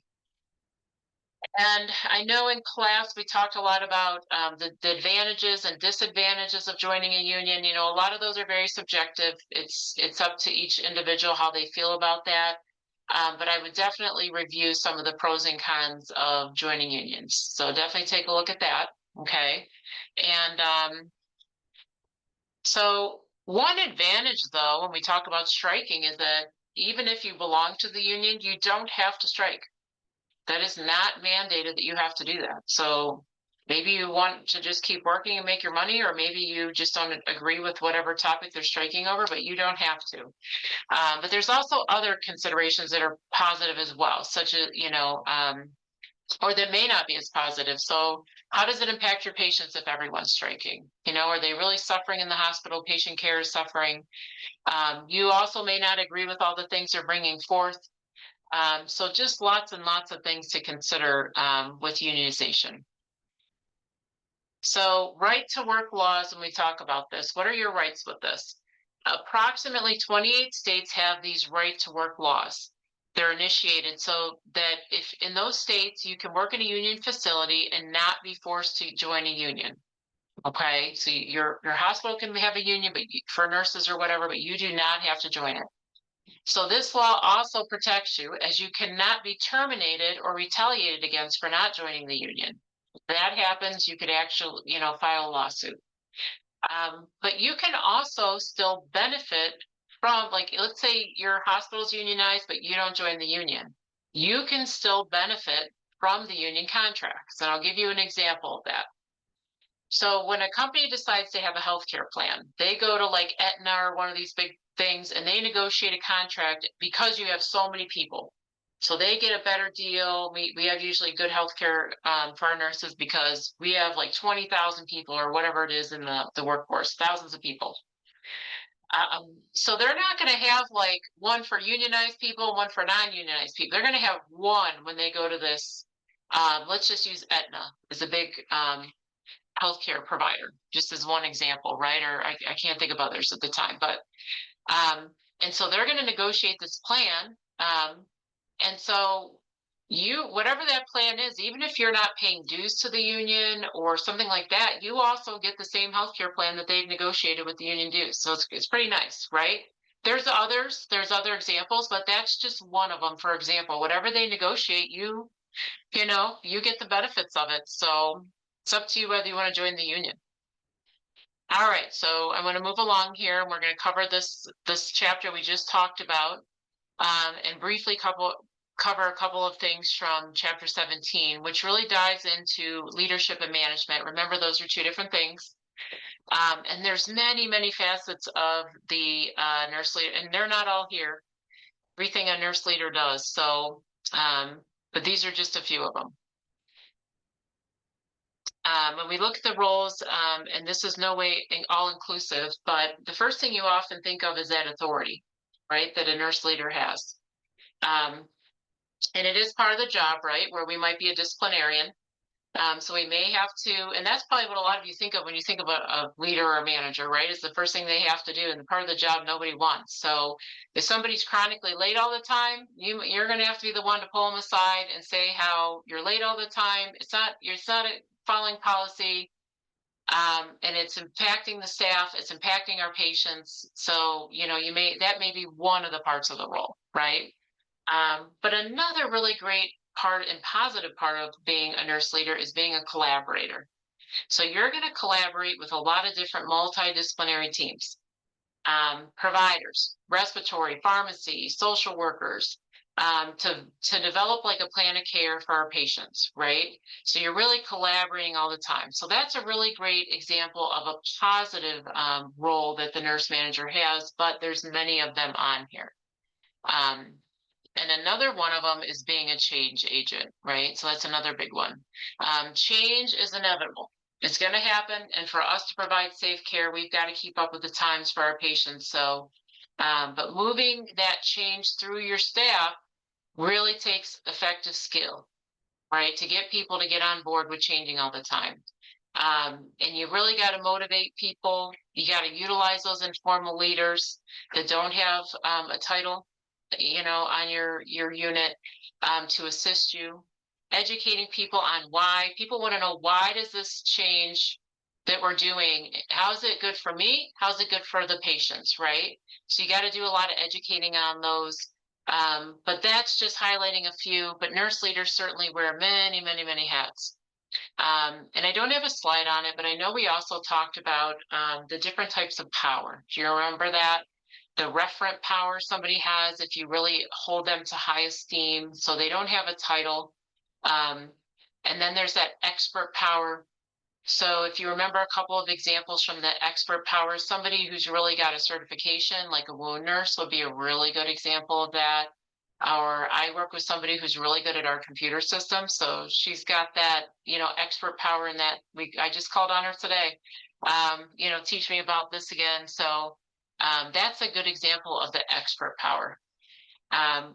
Speaker 1: And I know in class we talked a lot about the advantages and disadvantages of joining a union. A lot of those are very subjective. It's up to each individual how they feel about that. But I would definitely review some of the pros and cons of joining unions. So definitely take a look at that. Okay. And so one advantage, though, when we talk about striking is that even if you belong to the union, you don't have to strike. That is not mandated that you have to do that. So maybe you want to just keep working and make your money, or maybe you just don't agree with whatever topic they're striking over, but you don't have to. But there's also other considerations that are positive as well, such as, or that may not be as positive. So how does it impact your patients if everyone's striking? Are they really suffering in the hospital? Patient care is suffering. You also may not agree with all the things they're bringing forth. So just lots and lots of things to consider with unionization. So right to work laws, when we talk about this, what are your rights with this? Approximately 28 states have these right to work laws. They're initiated so that if in those states you can work in a union facility and not be forced to join a union. Okay, so your hospital can have a union, but for nurses or whatever, but you do not have to join it. So this law also protects you, as you cannot be terminated or retaliated against for not joining the union. If that happens, you could actually, file a lawsuit. But you can also still benefit from, like, let's say your hospital's unionized, but you don't join the union. You can still benefit from the union contracts. And I'll give you an example of that. So when a company decides to have a healthcare plan, they go to like Aetna or one of these big things and they negotiate a contract because you have so many people. So they get a better deal. We have usually good healthcare for our nurses because we have like 20,000 people or whatever it is in the workforce, thousands of people. So they're not going to have like one for unionized people, one for non-unionized people. They're going to have one when they go to this. Let's just use Aetna as a big healthcare provider, just as one example, right? Or I can't think of others at the time, but um, and so they're going to negotiate this plan. And so whatever that plan is, even if you're not paying dues to the union or something like that, you also get the same healthcare plan that they've negotiated with the union dues. So it's pretty nice, right? There's other examples, but that's just one of them. For example, whatever they negotiate, you get the benefits of it. So it's up to you whether you want to join the union. All right, so I'm going to move along here, and we're going to cover this chapter we just talked about, and briefly cover a couple of things from chapter 17, which really dives into leadership and management. Remember, those are two different things. And there's many facets of the nurse leader, and they're not all here. Everything a nurse leader does. So, but these are just a few of them. When we look at the roles, and this is no way all inclusive, but the first thing you often think of is that authority, right? That a nurse leader has. And it is part of the job, right? Where we might be a disciplinarian. So we may have to, and that's probably what a lot of you think of when you think about a leader or a manager, right? Is the first thing they have to do, and the part of the job nobody wants. So if somebody's chronically late all the time, you're going to have to be the one to pull them aside and say how you're late all the time. It's not following policy, and it's impacting the staff. It's impacting our patients. So that may be one of the parts of the role, right? But another really great part and positive part of being a nurse leader is being a collaborator. So you're going to collaborate with a lot of different multidisciplinary teams, providers, respiratory, pharmacy, social workers, to develop like a plan of care for our patients, right? So you're really collaborating all the time. So that's a really great example of a positive role that the nurse manager has, but there's many of them on here. And another one of them is being a change agent, right? So that's another big one. Change is inevitable. It's going to happen. And for us to provide safe care, we've got to keep up with the times for our patients. So, but moving that change through your staff really takes effective skill, right? To get people to get on board with changing all the time. And you really got to motivate people. You got to utilize those informal leaders that don't have a title, on your unit, to assist you, educating people on why. People want to know, why does this change that we're doing, how is it good for me? How's it good for the patients, right? So you got to do a lot of educating on those. But that's just highlighting a few, but nurse leaders certainly wear many hats. And I don't have a slide on it, but I know we also talked about the different types of power. Do you remember that? The referent power somebody has if you really hold them to high esteem, so they don't have a title. And then there's that expert power. So if you remember a couple of examples from the expert power, somebody who's really got a certification, like a wound nurse would be a really good example of that. Or I work with somebody who's really good at our computer system. So she's got that, expert power in that. I just called on her today, teach me about this again. So that's a good example of the expert power.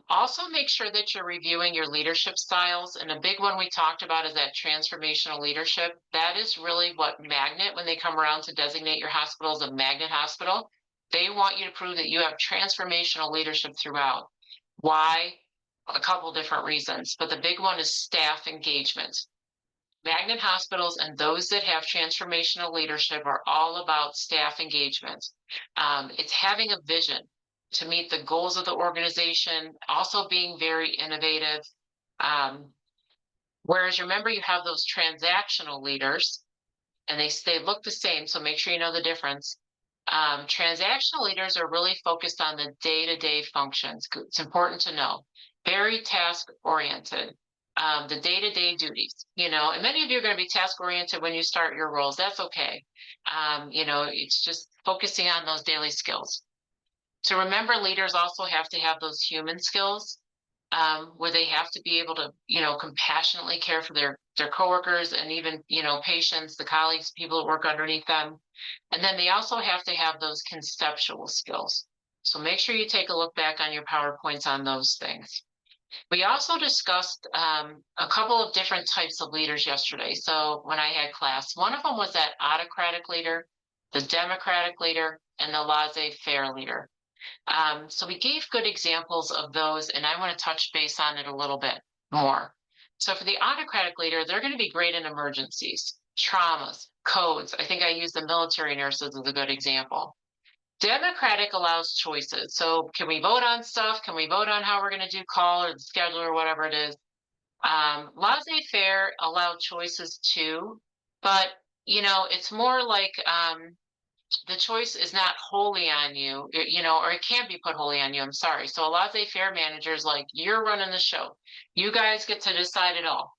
Speaker 1: Also make sure that you're reviewing your leadership styles. And a big one we talked about is that transformational leadership. That is really what Magnet, when they come around to designate your hospital as a magnet hospital, they want you to prove that you have transformational leadership throughout. Why? A couple different reasons, but the big one is staff engagement. Magnet hospitals and those that have transformational leadership are all about staff engagement. It's having a vision to meet the goals of the organization, also being very innovative. Whereas remember, you have those transactional leaders, and they look the same, so make sure you know the difference. Transactional leaders are really focused on the day-to-day functions. It's important to know. Very task-oriented. The day-to-day duties, and many of you are going to be task-oriented when you start your roles. That's okay. It's just focusing on those daily skills. So remember, leaders also have to have those human skills. where they have to be able to, compassionately care for their coworkers and even, patients, the colleagues, people that work underneath them. And then they also have to have those conceptual skills. So make sure you take a look back on your PowerPoints on those things. We also discussed a couple of different types of leaders yesterday. So when I had class, one of them was that autocratic leader, the democratic leader, and the laissez-faire leader. So we gave good examples of those, and I want to touch base on it a little bit more. So for the autocratic leader, they're going to be great in emergencies, traumas, codes. I think I used the military nurses as a good example. Democratic allows choices. So can we vote on stuff? Can we vote on how we're going to do call or the schedule or whatever it is? Laissez-faire allow choices too, but it's more like the choice is not wholly on you, or it can't be put wholly on you. I'm sorry. So a laissez-faire manager is like, you're running the show. You guys get to decide it all.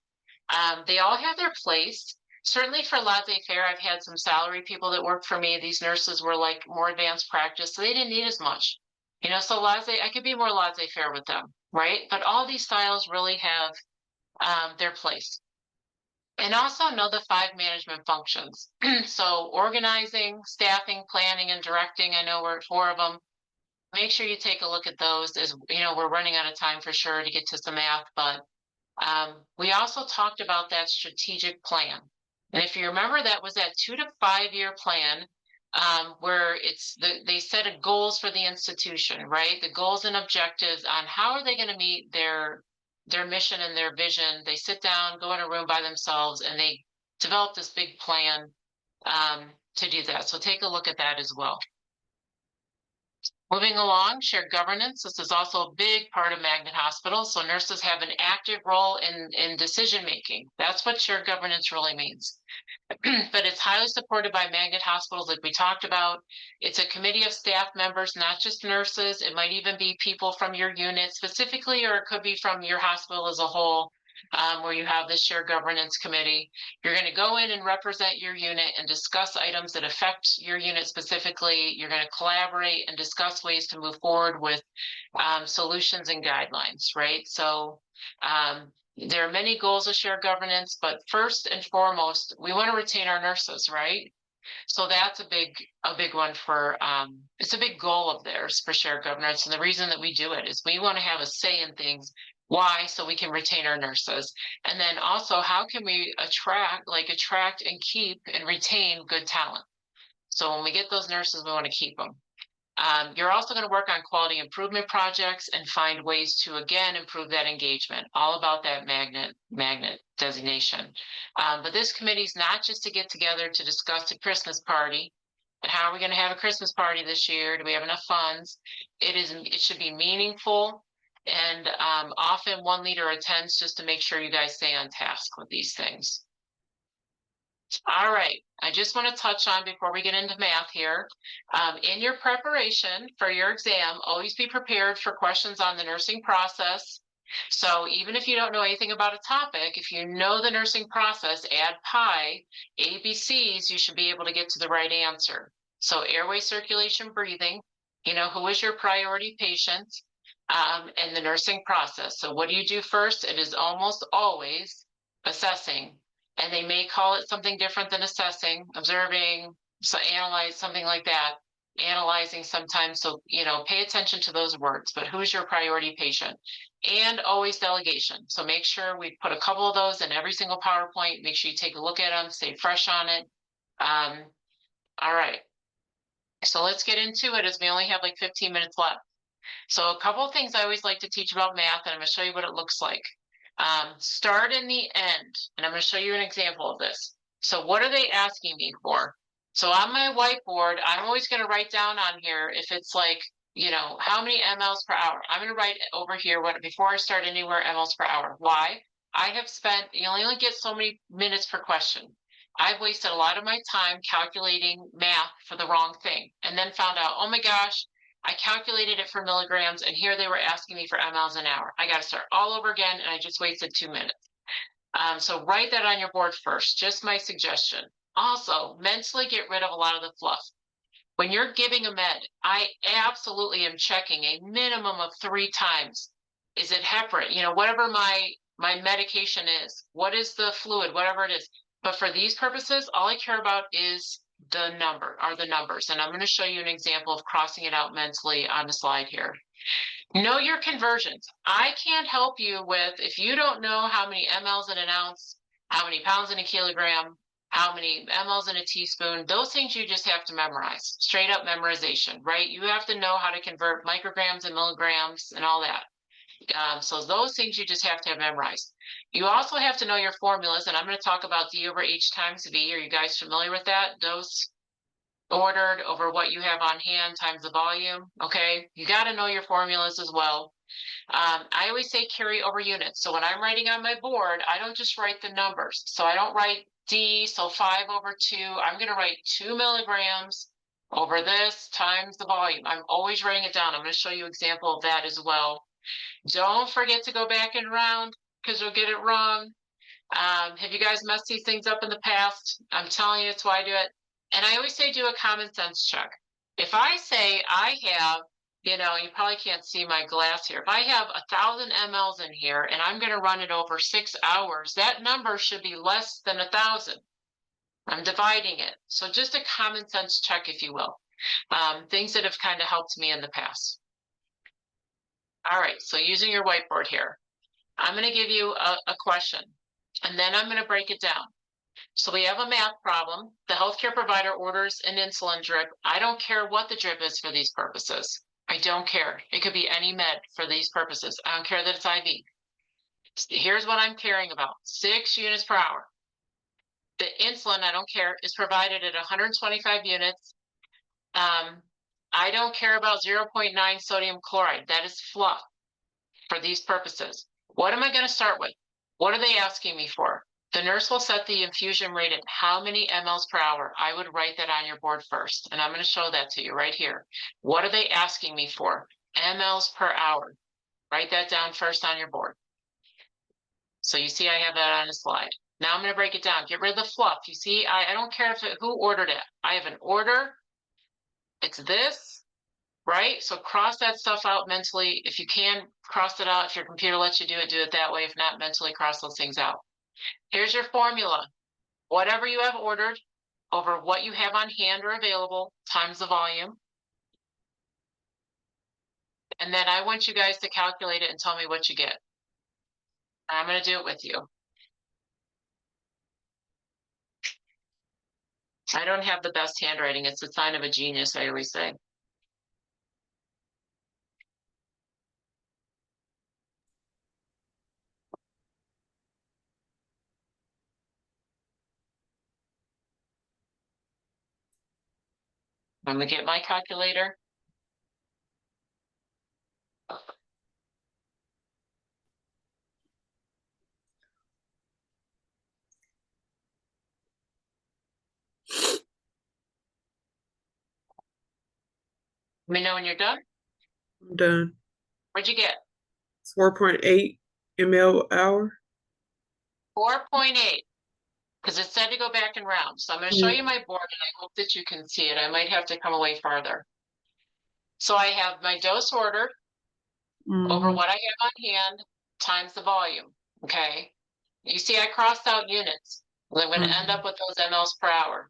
Speaker 1: They all have their place. Certainly for laissez-faire, I've had some salary people that worked for me. These nurses were like more advanced practice, so they didn't need as much. So I could be more laissez-faire with them, right? But all these styles really have their place. And also know the 5 management functions. So organizing, staffing, planning, and directing. I know we're 4 of them. Make sure you take a look at those. As we're running out of time for sure to get to some math, but we also talked about that strategic plan. And if you remember, that was that 2 to 5 year plan where they set a goals for the institution, right? The goals and objectives on how are they going to meet their mission and their vision. They sit down, go in a room by themselves, and they develop this big plan to do that. So take a look at that as well. Moving along, shared governance. This is also a big part of Magnet Hospital. So nurses have an active role in decision making. That's what shared governance really means. But it's highly supported by Magnet Hospitals, like we talked about. It's a committee of staff members, not just nurses. It might even be people from your unit specifically, or it could be from your hospital as a whole, where you have this shared governance committee. You're going to go in and represent your unit and discuss items that affect your unit specifically. You're going to collaborate and discuss ways to move forward with solutions and guidelines, right? So there are many goals of shared governance, but first and foremost, we want to retain our nurses, right? So that's a big one for it's a big goal of theirs for shared governance. And the reason that we do it is we want to have a say in things. Why? So we can retain our nurses. And then also, how can we attract and keep and retain good talent? So when we get those nurses, we want to keep them. You're also going to work on quality improvement projects and find ways to, again, improve that engagement, all about that magnet designation. But this committee is not just to get together to discuss a Christmas party and how are we going to have a Christmas party this year? Do we have enough funds? It should be meaningful. And often one leader attends just to make sure you guys stay on task with these things. All right, I just want to touch on before we get into math here. In your preparation for your exam, always be prepared for questions on the nursing process. So even if you don't know anything about a topic, if you know the nursing process, add PI, ABCs, you should be able to get to the right answer. So airway, circulation, breathing, who is your priority patient, and the nursing process. So what do you do first? It is almost always assessing. And they may call it something different than assessing, observing, so analyze, something like that, analyzing sometimes. So, pay attention to those words, but who's your priority patient? And always delegation. So make sure we put a couple of those in every single PowerPoint. Make sure you take a look at them, stay fresh on it. All right. So let's get into it as we only have like 15 minutes left. So a couple of things I always like to teach about math, and I'm going to show you what it looks like. Start in the end, and I'm going to show you an example of this. So what are they asking me for? So on my whiteboard, I'm always going to write down on here if it's like, how many mLs per hour. I'm going to write over here before I start anywhere mLs per hour. Why? You only get so many minutes per question. I've wasted a lot of my time calculating math for the wrong thing, and then found out, oh my gosh, I calculated it for milligrams, and here they were asking me for mLs an hour. I got to start all over again, and I just wasted 2 minutes. So write that on your board first, just my suggestion. Also, mentally get rid of a lot of the fluff. When you're giving a med, I absolutely am checking a minimum of 3 times Is it heparin? You know, whatever my medication is, what is the fluid, whatever it is. But for these purposes, all I care about is the numbers. And I'm going to show you an example of crossing it out mentally on the slide here. Know your conversions. I can't help you with, if you don't know how many mLs in an ounce, how many pounds in a kilogram, how many mLs in a teaspoon, those things you just have to memorize. Straight up memorization, right? You have to know how to convert micrograms and milligrams and all that. So those things you just have to have memorized. You also have to know your formulas, and I'm going to talk about D over H times V. Are you guys familiar with that? Dose ordered over what you have on hand times the volume. Okay, you got to know your formulas as well. I always say carry over units. So when I'm writing on my board, I don't just write the numbers. So I don't write D, so 5 over 2. I'm going to write 2 milligrams over this times the volume. I'm always writing it down. I'm going to show you an example of that as well. Don't forget to go back and round because you'll get it wrong. Have you guys messed these things up in the past? I'm telling you, it's why I do it. And I always say do a common sense check. If I say I have, you know, you probably can't see my glass here. If I have 1,000 mLs in here and I'm going to run it over 6 hours, that number should be less than 1,000. I'm dividing it. So just a common sense check, if you will. Things that have kind of helped me in the past. All right, so using your whiteboard here, I'm going to give you a question, and then I'm going to break it down. So we have a math problem. The healthcare provider orders an insulin drip. I don't care what the drip is for these purposes. I don't care. It could be any med for these purposes. I don't care that it's IV. Here's what I'm caring about. 6 units per hour. The insulin, I don't care, is provided at 125 units. I don't care about 0.9 sodium chloride. That is fluff for these purposes. What am I going to start with? What are they asking me for? The nurse will set the infusion rate at how many mLs per hour. I would write that on your board first, and I'm going to show that to you right here. What are they asking me for? mLs per hour. Write that down first on your board. So you see I have that on a slide. Now I'm going to break it down. Get rid of the fluff. You see, I don't care who ordered it. I have an order. It's this, right? So cross that stuff out mentally. If you can, cross it out. If your computer lets you do it that way. If not, mentally cross those things out. Here's your formula. Whatever you have ordered over what you have on hand or available times the volume. And then I want you guys to calculate it and tell me what you get. I'm going to do it with you. I don't have the best handwriting. It's a sign of a genius, I always say. I'm going to get my calculator. Let me know when you're done.
Speaker 2: I'm done.
Speaker 1: What'd you get?
Speaker 2: 4.8 ml hour.
Speaker 1: 4.8. Because it said to go back and round. So I'm going to show you my board, and I hope that you can see it. I might have to come away farther. So I have my dose ordered over what I have on hand times the volume. Okay. You see, I crossed out units. I'm going to end up with those mLs per hour.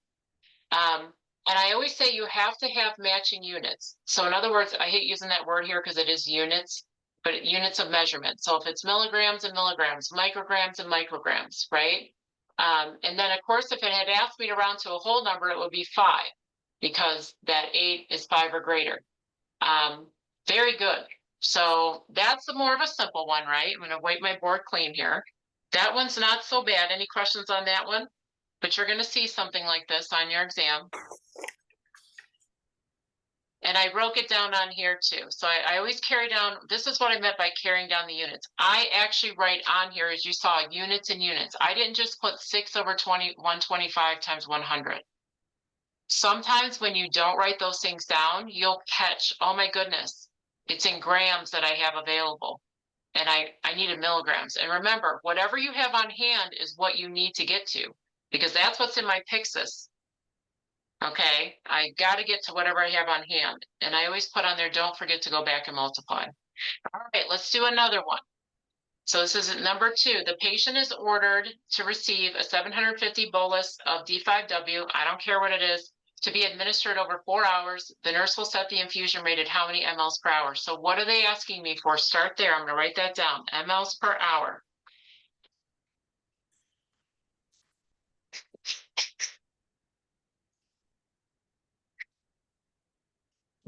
Speaker 1: And I always say you have to have matching units. So in other words, I hate using that word here because it is units, but units of measurement. So if it's milligrams and milligrams, micrograms and micrograms, right? And then of course, if it had asked me to round to a whole number, it would be 5 because that 8 is 5 or greater. Very good. So that's more of a simple one, right? I'm going to wipe my board clean here. That one's not so bad. Any questions on that one? But you're going to see something like this on your exam. And I broke it down on here too. So I always carry down, this is what I meant by carrying down the units. I actually write on here, as you saw, units and units. I didn't just put 6 over 125 times 100. Sometimes when you don't write those things down, you'll catch, oh my goodness, it's in grams that I have available. And I needed milligrams. And remember, whatever you have on hand is what you need to get to, because that's what's in my Pyxis. Okay, I got to get to whatever I have on hand. And I always put on there, don't forget to go back and multiply. All right, let's do another one. So this is number 2. The patient is ordered to receive a 750 bolus of D5W. I don't care what it is, to be administered over 4 hours. The nurse will set the infusion rate at how many mLs per hour. So what are they asking me for? Start there. I'm going to write that down. mLs per hour.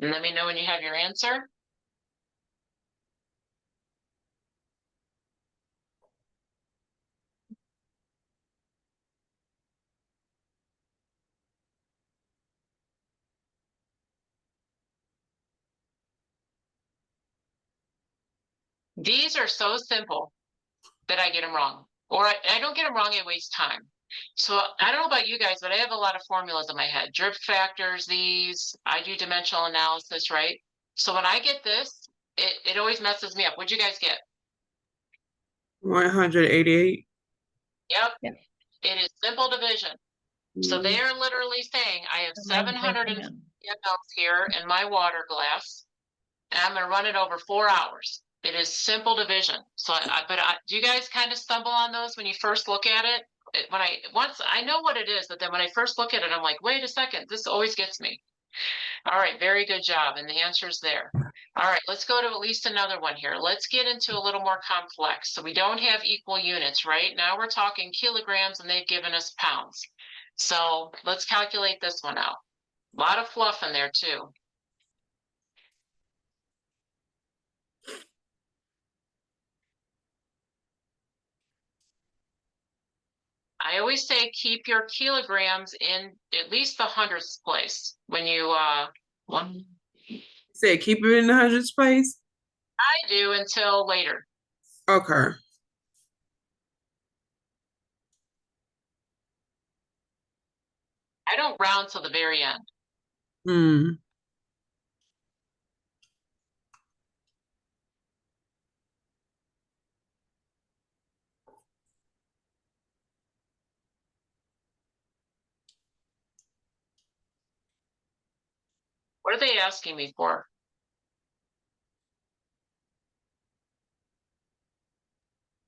Speaker 1: And let me know when you have your answer. These are so simple that I get them wrong. Or I don't get them wrong, I waste time. So I don't know about you guys, but I have a lot of formulas in my head. Drip factors, these, I do dimensional analysis, right? So when I get this, it always messes me up. What'd you guys get?
Speaker 2: 188.
Speaker 1: Yep.
Speaker 3: Yep.
Speaker 1: It is simple division. So
Speaker 2: Mhm.
Speaker 1: they are literally saying I have
Speaker 3: So mine's
Speaker 1: 750
Speaker 3: breaking down.
Speaker 1: mLs here in my water glass, and I'm going to run it over 4 hours. It is simple division. So, do you guys kind of stumble on those when you first look at it? Once I know what it is, but then when I first look at it, I'm like, wait a second, this always gets me. All right, very good job. And the answer's there. All right, let's go to at least another one here. Let's get into a little more complex. So we don't have equal units, right? Now we're talking kilograms and they've given us pounds. So let's calculate this one out. A lot of fluff in there too. I always say keep your kilograms in at least the hundredths place when you one
Speaker 2: Said keep it in the hundreds place.
Speaker 1: I do until later.
Speaker 2: Okay.
Speaker 1: I don't round till the very end.
Speaker 2: Hmm.
Speaker 1: What are they asking me for?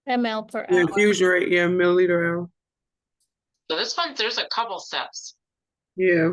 Speaker 3: ml per
Speaker 2: The
Speaker 3: hour.
Speaker 2: infusion rate, yeah, milliliter hour.
Speaker 1: So this one, there's a couple steps.
Speaker 2: Yeah.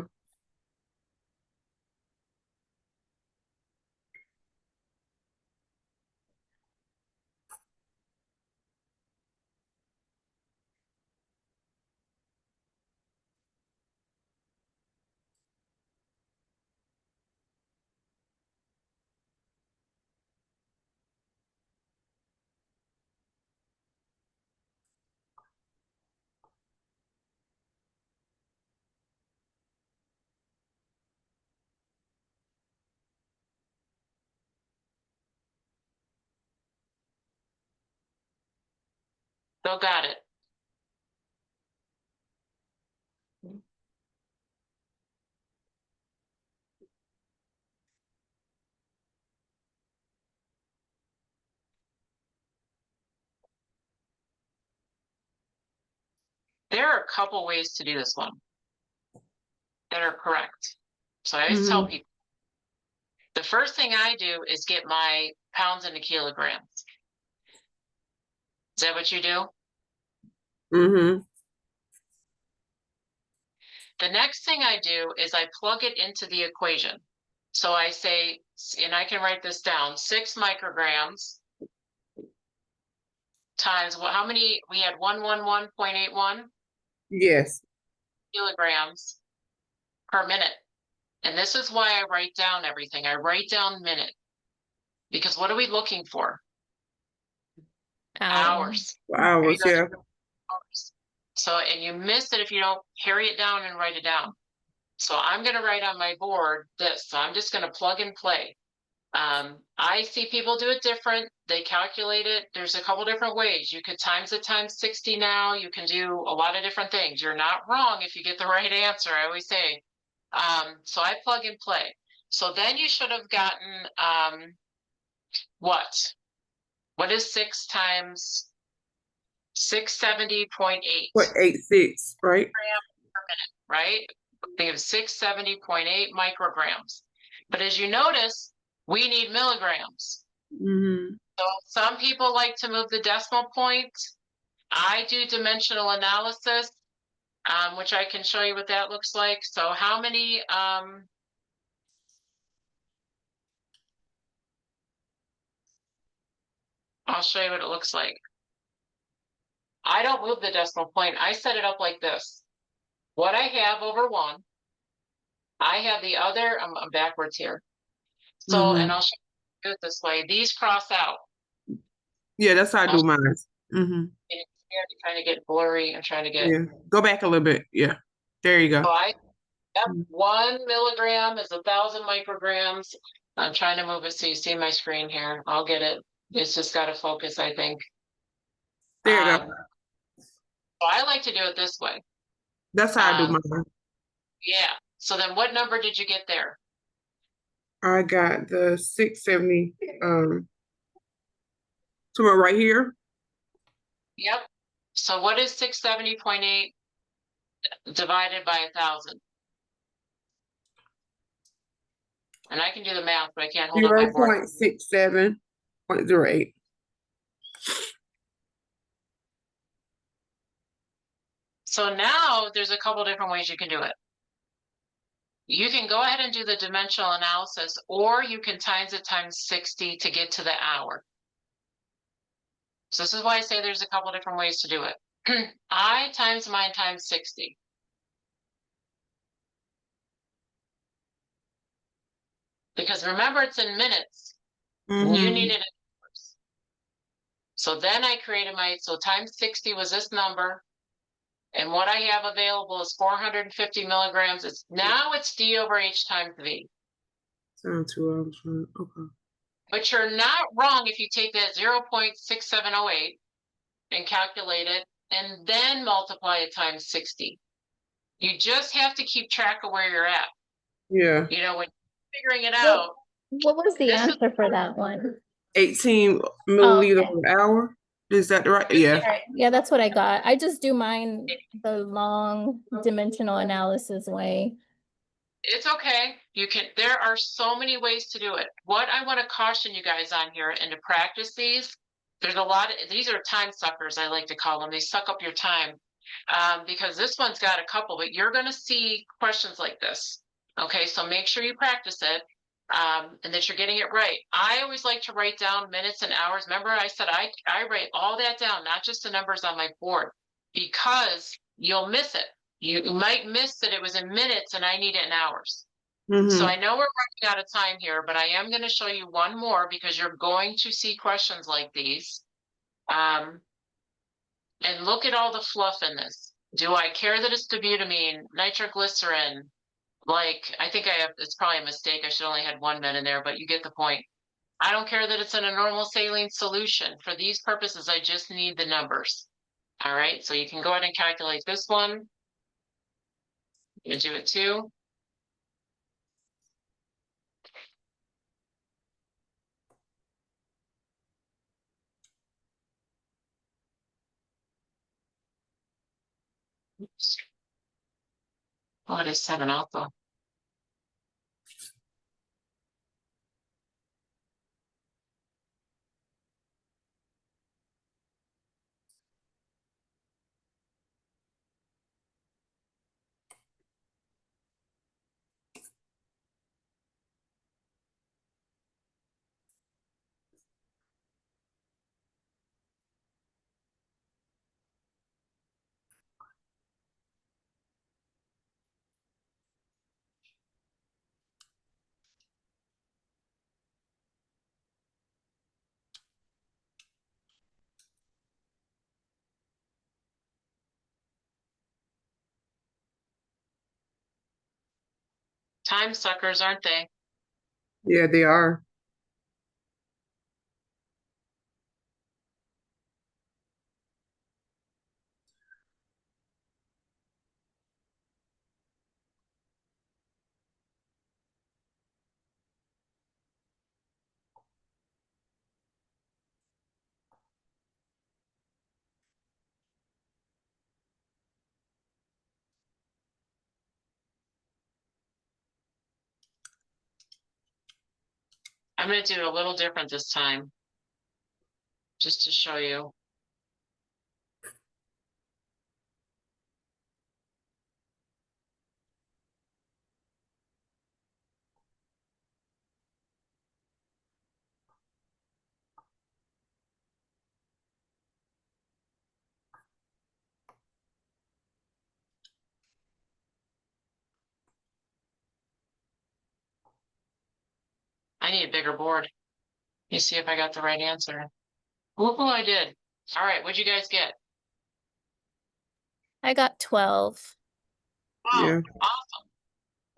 Speaker 1: Still got it. There are a couple ways to do this one that are correct. So I always tell
Speaker 2: Mhm.
Speaker 1: people, the first thing I do is get my pounds into kilograms. Is that what you do?
Speaker 2: Mhm.
Speaker 1: The next thing I do is I plug it into the equation. So I say, and I can write this down, 6 micrograms times how many? We had 111.81
Speaker 2: Yes.
Speaker 1: kilograms per minute. And this is why I write down everything. I write down minute. Because what are we looking for? Hours.
Speaker 2: Hours, yeah.
Speaker 1: Hours. So, and you miss it if you don't carry it down and write it down. So I'm going to write on my board this. So I'm just going to plug and play. I see people do it different. They calculate it. There's a couple different ways. You could times it times 60 now. You can do a lot of different things. You're not wrong if you get the right answer, I always say. So I plug and play. So then you should have gotten what? What is 6 times 670.8?
Speaker 2: What 86, right?
Speaker 1: Right? Think of 670.8 micrograms. But as you notice, we need milligrams.
Speaker 2: Mm-hmm.
Speaker 1: So some people like to move the decimal point. I do dimensional analysis, which I can show you what that looks like. So how many, I'll show you what it looks like. I don't move the decimal point. I set it up like this. What I have over 1, I have the other, I'm backwards here. So, and
Speaker 2: Mm-hmm.
Speaker 1: I'll show you it this way. These cross out.
Speaker 2: Yeah, that's how I
Speaker 1: I'll
Speaker 2: do mine. Mm-hmm.
Speaker 1: trying to get blurry. I'm trying to get,
Speaker 2: Yeah. Go back a little bit. Yeah. There you
Speaker 1: so
Speaker 2: go.
Speaker 1: yep,
Speaker 2: Mhm.
Speaker 1: 1 milligram is 1,000 micrograms. I'm trying to move it so you see my screen here. I'll get it. It's just got to focus, I think.
Speaker 2: There you go.
Speaker 1: So I like to do it this way.
Speaker 2: That's how I do
Speaker 1: Um,
Speaker 2: mine.
Speaker 1: yeah. So then what number did you get there?
Speaker 2: I got the 670 somewhere right here.
Speaker 1: Yep. So what is 670.8 divided by 1,000? And I can do the math, but I can't hold up my board.
Speaker 2: 0.67.08.
Speaker 1: So now there's a couple different ways you can do it. You can go ahead and do the dimensional analysis, or you can times it times 60 to get to the hour. So this is why I say there's a couple different ways to do it. I times mine times 60. Because remember, it's in minutes. And you need
Speaker 2: Mm-hmm.
Speaker 1: it in hours. So then I created so times 60 was this number. And what I have available is 450 milligrams. Now it's D over H times V.
Speaker 2: Sound 2 hours. Okay.
Speaker 1: But you're not wrong if you take that 0.6708 and calculate it and then multiply it times 60. You just have to keep track of where you're at.
Speaker 2: Yeah.
Speaker 1: You know, when you're figuring it
Speaker 3: What,
Speaker 1: out,
Speaker 3: what was the
Speaker 1: this is
Speaker 3: answer for that one?
Speaker 2: 18
Speaker 3: Oh,
Speaker 2: milliliters
Speaker 3: okay.
Speaker 2: per hour. Is that right? Yeah.
Speaker 3: All right. Yeah, that's what I got. I just do mine the long dimensional analysis way.
Speaker 1: it's okay. There are so many ways to do it. What I want to caution you guys on here and to practice these, there's a lot of, these are time suckers, I like to call them. They suck up your time. Because this one's got a couple, but you're going to see questions like this. Okay, so make sure you practice it and that you're getting it right. I always like to write down minutes and hours. Remember, I said I write all that down, not just the numbers on my board, because you'll miss it. You might miss that it was in minutes and I need it in hours. So I
Speaker 2: Mm-hmm.
Speaker 1: know we're running out of time here, but I am going to show you one more because you're going to see questions like these. And look at all the fluff in this. Do I care that it's dobutamine, nitroglycerin? Like, I think it's probably a mistake. I should only had 1 min in there, but you get the point. I don't care that it's in a normal saline solution. For these purposes, I just need the numbers. All right, so you can go ahead and calculate this one. You do it too. Oops. Oh, it is 7 also. Time suckers, aren't they?
Speaker 2: Yeah, they are.
Speaker 1: I'm gonna do it a little different this time. Just to show you. I need a bigger board. You see if I got the right answer. Whoop-oo, I did. All right, what'd you guys get?
Speaker 3: I got 12.
Speaker 1: Oh,
Speaker 2: Yeah.
Speaker 1: awesome.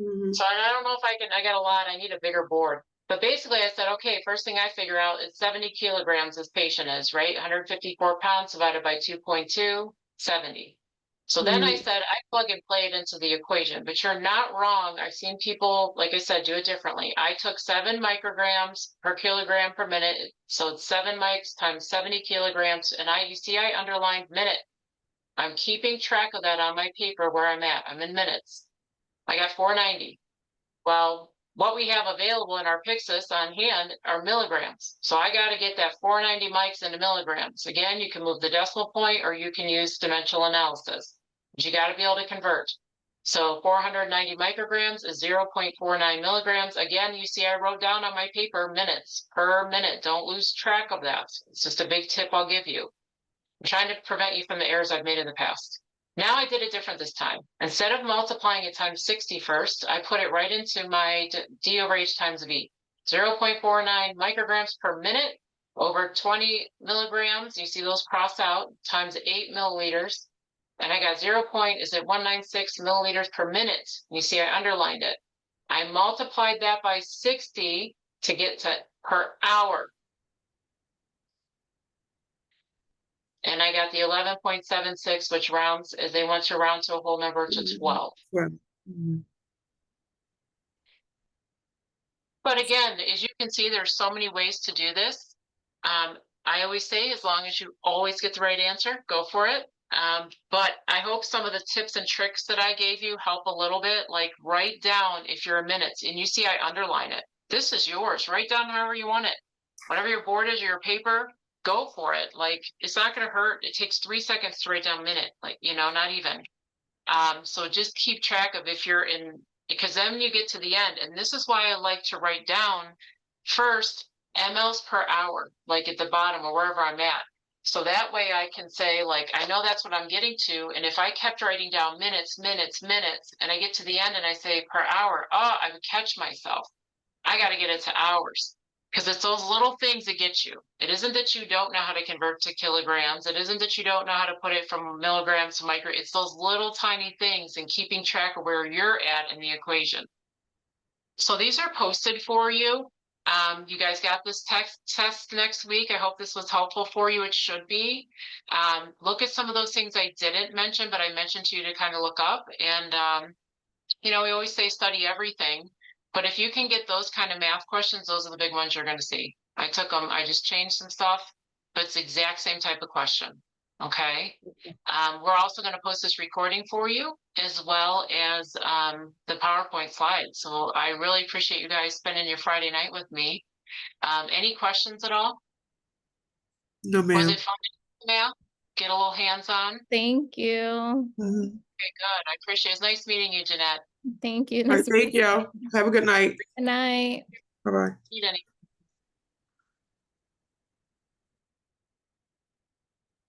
Speaker 2: Mhm.
Speaker 1: So I don't know if I got a lot, I need a bigger board. But basically I said, okay, first thing I figure out is 70 kilograms this patient is, right? 154 pounds divided by 2.2, 70. So then I said, I plug and play it into the equation, but you're not wrong. I've seen people, like I said, do it differently. I took 7 micrograms per kilogram per minute. So it's 7 mics times 70 kilograms. And you see, I underlined minute. I'm keeping track of that on my paper where I'm at. I'm in minutes. I got 490. Well, what we have available in our Pyxis on hand are milligrams. So I got to get that 490 mics into milligrams. Again, you can move the decimal point or you can use dimensional analysis, but you got to be able to convert. So 490 micrograms is 0.49 milligrams. Again, you see I wrote down on my paper minutes per minute. Don't lose track of that. It's just a big tip I'll give you. I'm trying to prevent you from the errors I've made in the past. Now I did it different this time. Instead of multiplying it times 60 first, I put it right into my D over H times V. 0.49 micrograms per minute over 20 milligrams. You see those cross out times 8 milliliters. And I got 196 milliliters per minute. You see I underlined it. I multiplied that by 60 to get to per hour. And I got the 11.76, which rounds, as they want to round to a whole number to 12.
Speaker 2: Right. Mhm.
Speaker 1: But again, as you can see, there's so many ways to do this. I always say, as long as you always get the right answer, go for it. But I hope some of the tips and tricks that I gave you help a little bit. Like write down if you're in minutes, and you see I underline it. This is yours. Write down however you want it. Whatever your board is or your paper, go for it. Like it's not going to hurt. It takes 3 seconds to write down minute, like, not even. So just keep track of if you're in, because then you get to the end. And this is why I like to write down first mLs per hour, like at the bottom or wherever I'm at. So that way I can say, like, I know that's what I'm getting to. And if I kept writing down minutes, and I get to the end and I say per hour, I would catch myself. I got to get it to hours. Because it's those little things that get you. It isn't that you don't know how to convert to kilograms. It isn't that you don't know how to put it from milligrams to micro. It's those little tiny things and keeping track of where you're at in the equation. So these are posted for you. You guys got this test next week. I hope this was helpful for you. It should be. Look at some of those things I didn't mention, but I mentioned to you to kind of look up. And, we always say study everything. But if you can get those kind of math questions, those are the big ones you're going to see. I took them, I just changed some stuff, but it's the exact same type of question. Okay. We're also going to post this recording for you as well as the PowerPoint slides. So I really appreciate you guys spending your Friday night with me. Any questions at all?
Speaker 2: No,
Speaker 1: Was
Speaker 2: ma'am.
Speaker 1: it fun to math? Get a little hands-on?
Speaker 3: Thank you.
Speaker 2: Mhm.
Speaker 1: Okay, good. I appreciate it. It's nice meeting you, Jeanette.
Speaker 3: Thank you.
Speaker 2: All right, thank y'all. Have a good night.
Speaker 3: Good night.
Speaker 2: Bye-bye.
Speaker 1: Need any